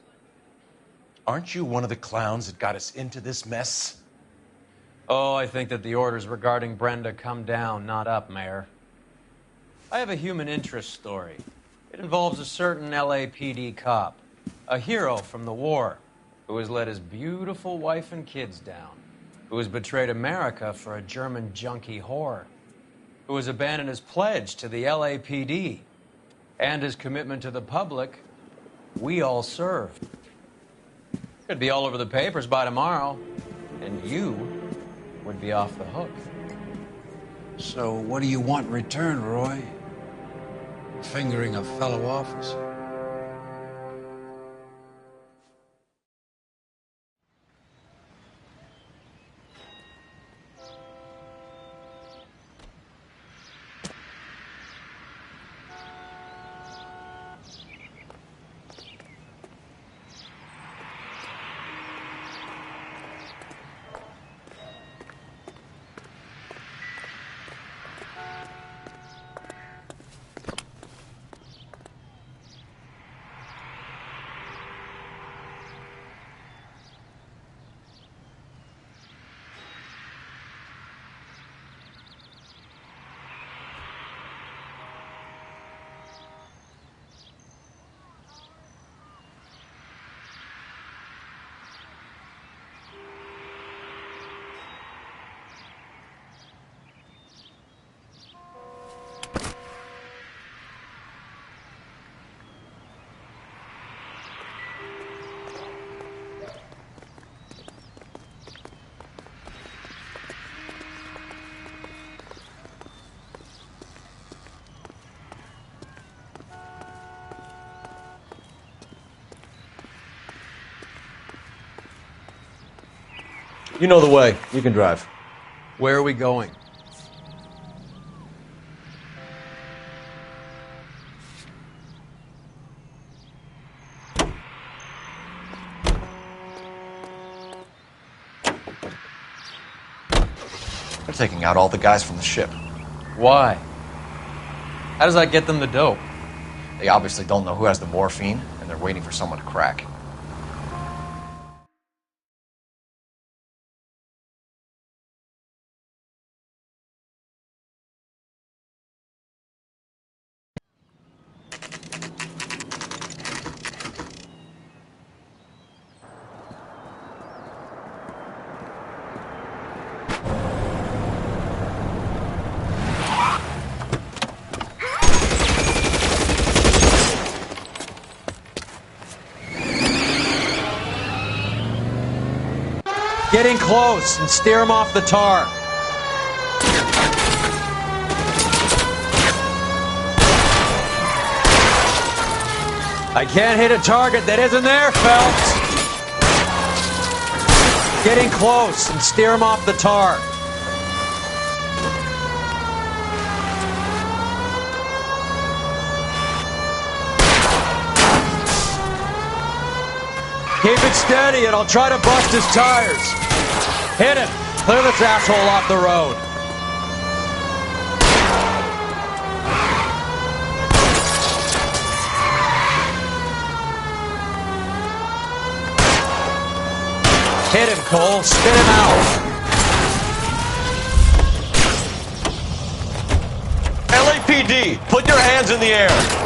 Aren't you one of the clowns that got us into this mess? Oh, I think that the orders regarding Brenda come down, not up, Mayor. I have a human interest story. It involves a certain LAPD cop, a hero from the war, who has let his beautiful wife and kids down, who has betrayed America for a German junkie whore, who has abandoned his pledge to the LAPD and his commitment to the public we all served. Could be all over the papers by tomorrow, and you would be off the hook. So what do you want in return, Roy? Fingering a fellow officer. You know the way. You can drive. Where are we going? They're taking out all the guys from the ship. Why? How does that get them the dope? They obviously don't know who has the morphine, and they're waiting for someone to crack. Get in close and steer him off the tar. I can't hit a target that isn't there, Phelps. Get in close and steer him off the tar. Keep it steady and I'll try to bust his tires. Hit him. Clear this asshole off the road. Hit him, Cole. Spit him out. LAPD, put your hands in the air.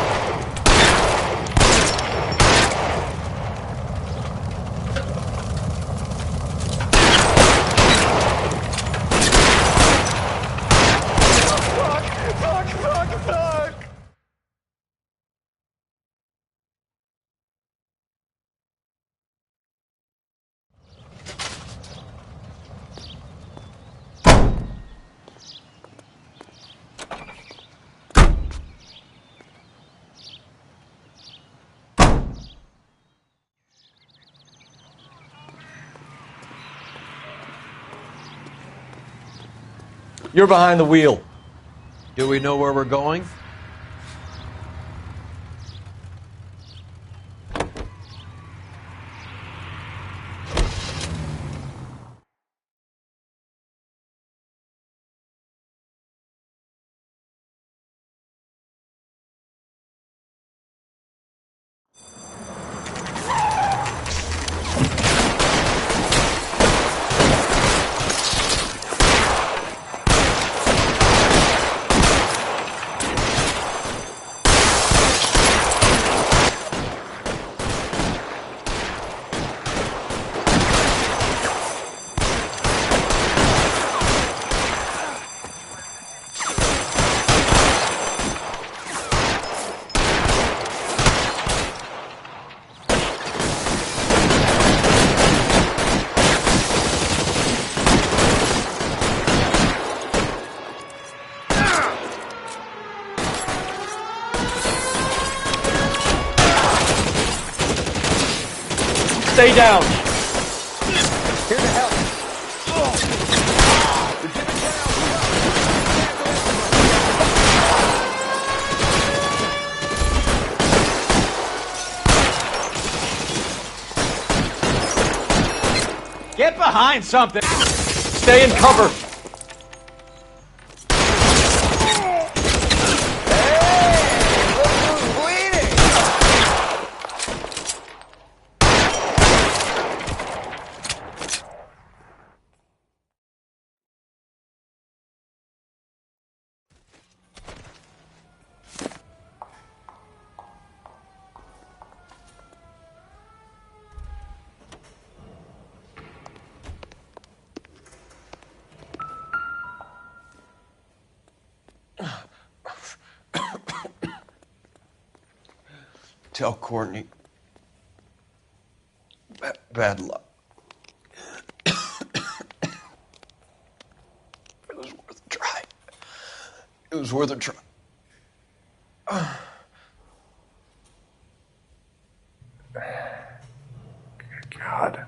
You're behind the wheel. Do we know where we're going? down. Here to help. Get behind something. Stay in cover. Tell Courtney. Bad luck. It was worth a try. It was worth a try. God.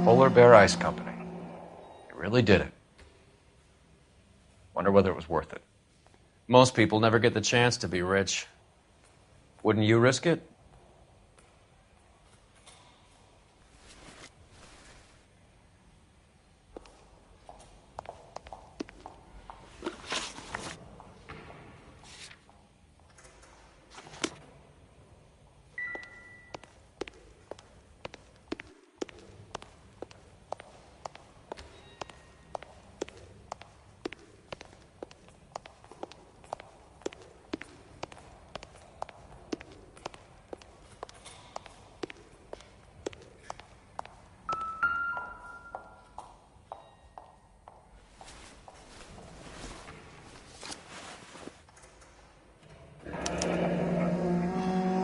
Polar Bear Ice Company. You really did it. Wonder whether it was worth it. Most people never get the chance to be rich. Wouldn't you risk it?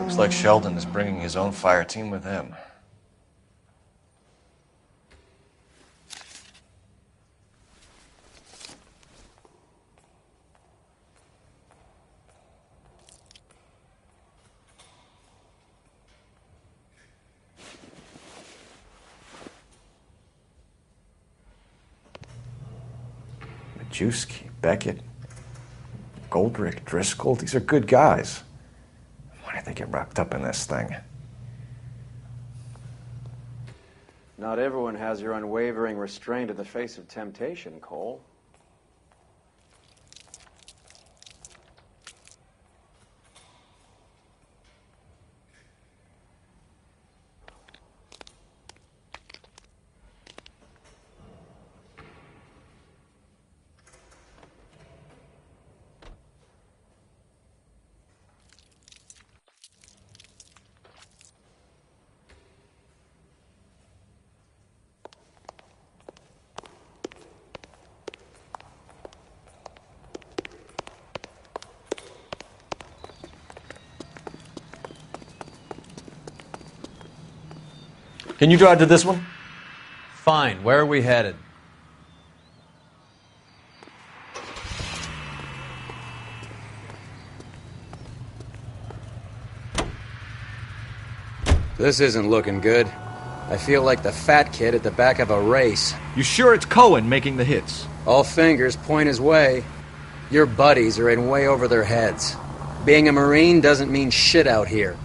Looks like Sheldon is bringing his own fire team with him. Majewski, Beckett, Goldrick, Driscoll, these are good guys. Why did they get wrapped up in this thing? Not everyone has your unwavering restraint in the face of temptation, Cole. Can you drive to this one? Fine. Where are we headed? This isn't looking good. I feel like the fat kid at the back of a race. You sure it's Cohen making the hits? All fingers point his way. Your buddies are in way over their heads. Being a Marine doesn't mean shit out here.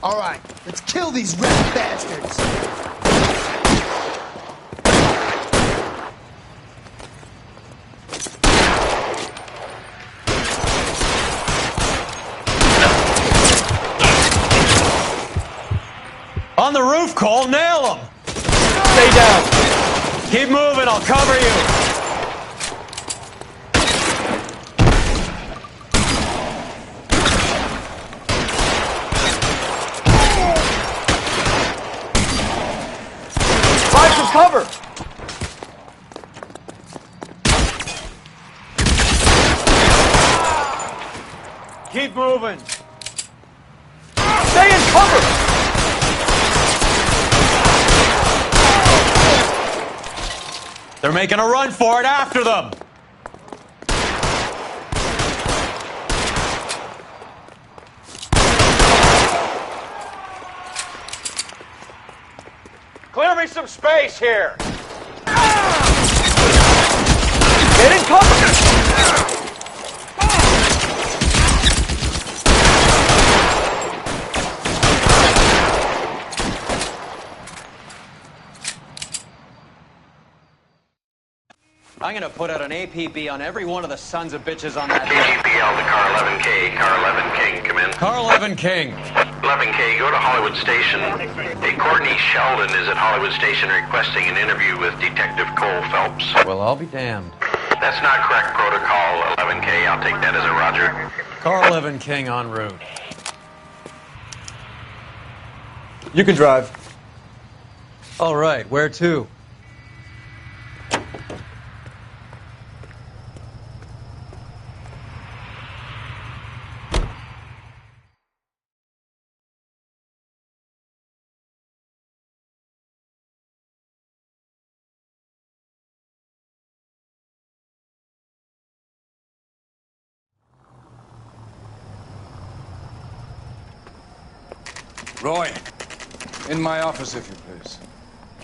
All right, let's kill these rat bastards. On the roof, Cole, nail him! Stay down. Keep moving, I'll cover you. Keep moving. Stay in cover! They're making a run for it. After them. Clear me some space here. Get in cover! I'm gonna put out an APB on every one of the sons of bitches on that. KGPL to car 11K. Car 11 King, come in. Car 11 King. 11K, go to Hollywood Station. Hey, Courtney Sheldon is at Hollywood Station requesting an interview with Detective Cole Phelps. Well, I'll be damned. That's not correct protocol, 11K. I'll take that as a roger. Car 11 King en route. You can drive. All right, where to? Roy, in my office, if you please.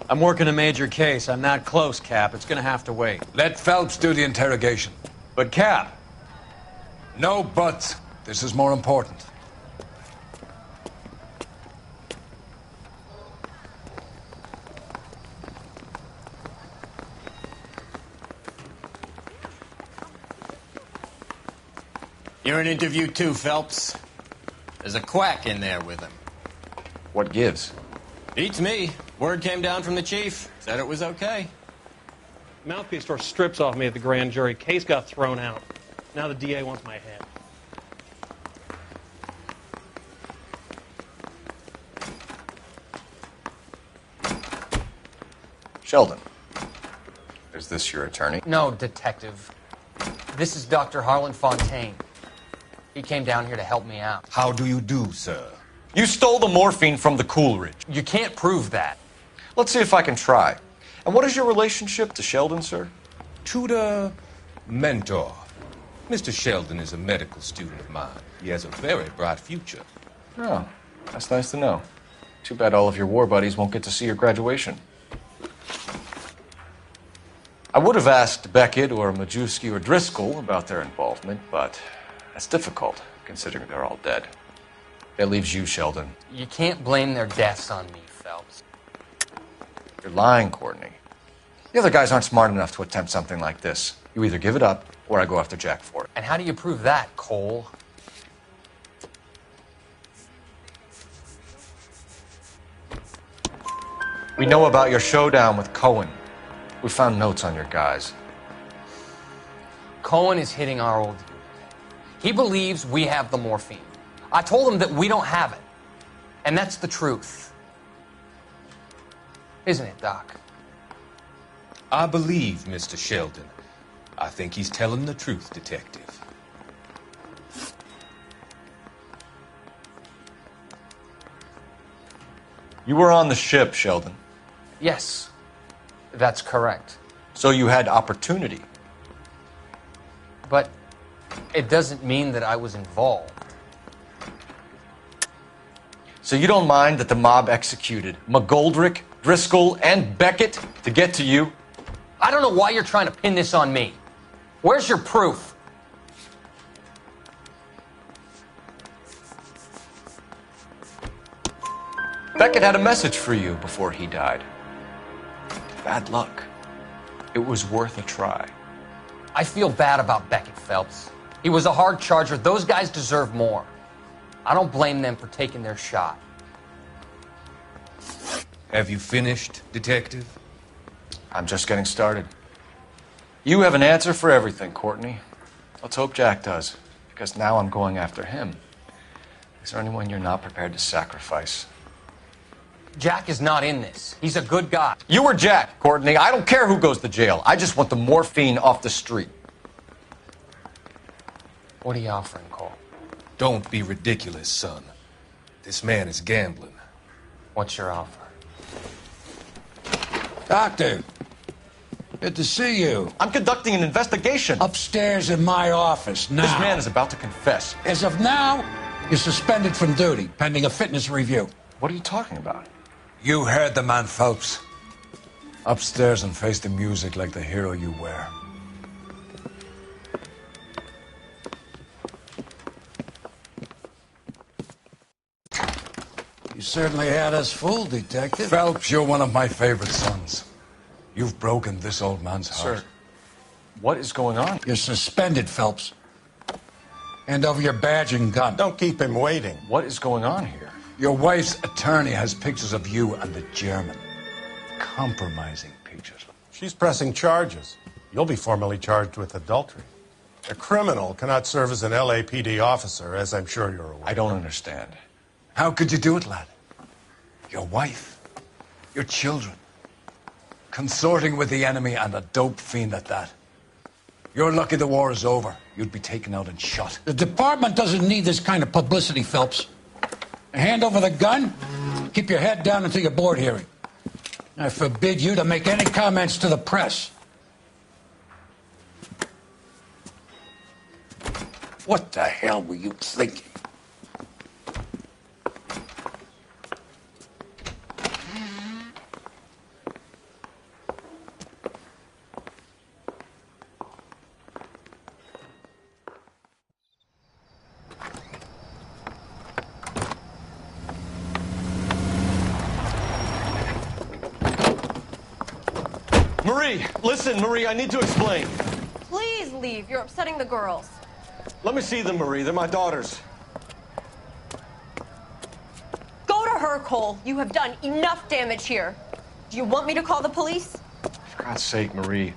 I'm working a major case. I'm not close, Cap. It's gonna have to wait. Let Phelps do the interrogation. But, Cap. No buts. This is more important. You're in interview too, Phelps. There's a quack in there with him. What gives? Beats me. Word came down from the chief. Said it was okay. Mouthpiece tore strips off me at the grand jury. Case got thrown out. Now the DA wants my head. Sheldon, is this your attorney? No, detective. This is Dr. Harlan Fontaine. He came down here to help me out. How do you do, sir? You stole the morphine from the Coolidge. You can't prove that. Let's see if I can try. And what is your relationship to Sheldon, sir? Tutor, mentor. Mr. Sheldon is a medical student of mine. He has a very bright future. Oh, that's nice to know. Too bad all of your war buddies won't get to see your graduation. I would have asked Beckett or Majewski or Driscoll about their involvement, but that's difficult, considering they're all dead. That leaves you, Sheldon. You can't blame their deaths on me, Phelps. You're lying, Courtney. The other guys aren't smart enough to attempt something like this. You either give it up, or I go after Jack for it. And how do you prove that, Cole? We know about your showdown with Cohen. We found notes on your guys. Cohen is hitting our old dude. He believes we have the morphine. I told him that we don't have it. And that's the truth. Isn't it, Doc? I believe Mr. Sheldon. I think he's telling the truth, Detective. You were on the ship, Sheldon. Yes, that's correct. So you had opportunity. But it doesn't mean that I was involved. So you don't mind that the mob executed McGoldrick, Driscoll, and Beckett to get to you? I don't know why you're trying to pin this on me. Where's your proof? Beckett had a message for you before he died. Bad luck. It was worth a try. I feel bad about Beckett, Phelps. He was a hard charger. Those guys deserve more. I don't blame them for taking their shot. Have you finished, Detective? I'm just getting started. You have an answer for everything, Courtney. Let's hope Jack does, because now I'm going after him. Is there anyone you're not prepared to sacrifice? Jack is not in this. He's a good guy. You or Jack, Courtney. I don't care who goes to jail. I just want the morphine off the street. What are you offering, Cole? Don't be ridiculous, son. This man is gambling. What's your offer? Doctor, good to see you. I'm conducting an investigation. Upstairs in my office now. This man is about to confess. As of now, you're suspended from duty, pending a fitness review. What are you talking about? You heard the man, Phelps. Upstairs and face the music like the hero you were. You certainly had us fooled, Detective. Phelps, you're one of my favorite sons. You've broken this old man's heart. Sir, what is going on? You're suspended, Phelps. Hand over your badge and gun. Don't keep him waiting. What is going on here? Your wife's attorney has pictures of you and the German. Compromising pictures. She's pressing charges. You'll be formally charged with adultery. A criminal cannot serve as an LAPD officer, as I'm sure you're aware. I don't understand. How could you do it, lad? Your wife, your children, consorting with the enemy and a dope fiend at that. You're lucky the war is over. You'd be taken out and shot. The department doesn't need this kind of publicity, Phelps. Hand over the gun, keep your head down until your board hearing. I forbid you to make any comments to the press. What the hell were you thinking? Marie, listen, Marie, I need to explain. Please leave. You're upsetting the girls. Let me see them, Marie. They're my daughters. Go to her, Cole. You have done enough damage here. Do you want me to call the police? For God's sake, Marie,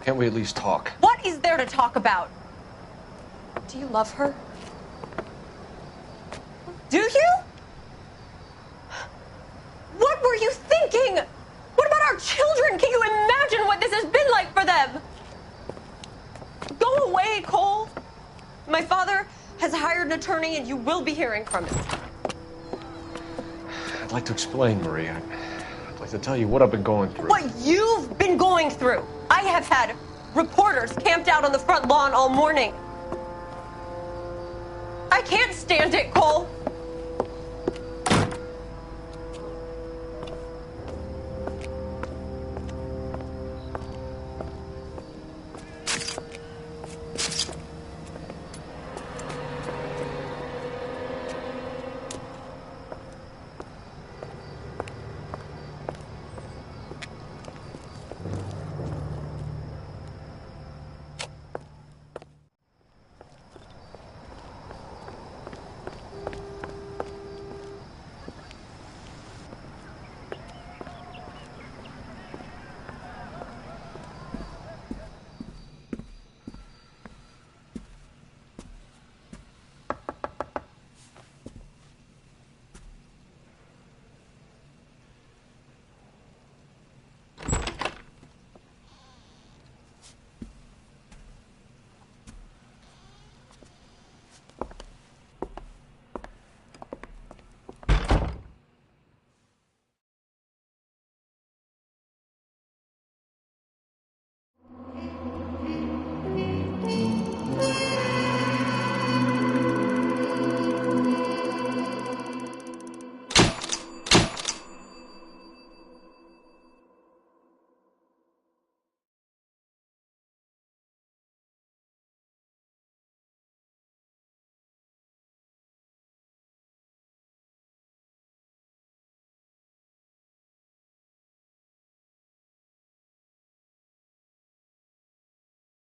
can't we at least talk? What is there to talk about? Do you love her? Do you? What were you thinking? What about our children? Can you imagine what this has been like for them? Go away, Cole. My father has hired an attorney, and you will be hearing from him. I'd like to explain, Marie. I'd like to tell you what I've been going through. What you've been going through. I have had reporters camped out on the front lawn all morning. I can't stand it, Cole.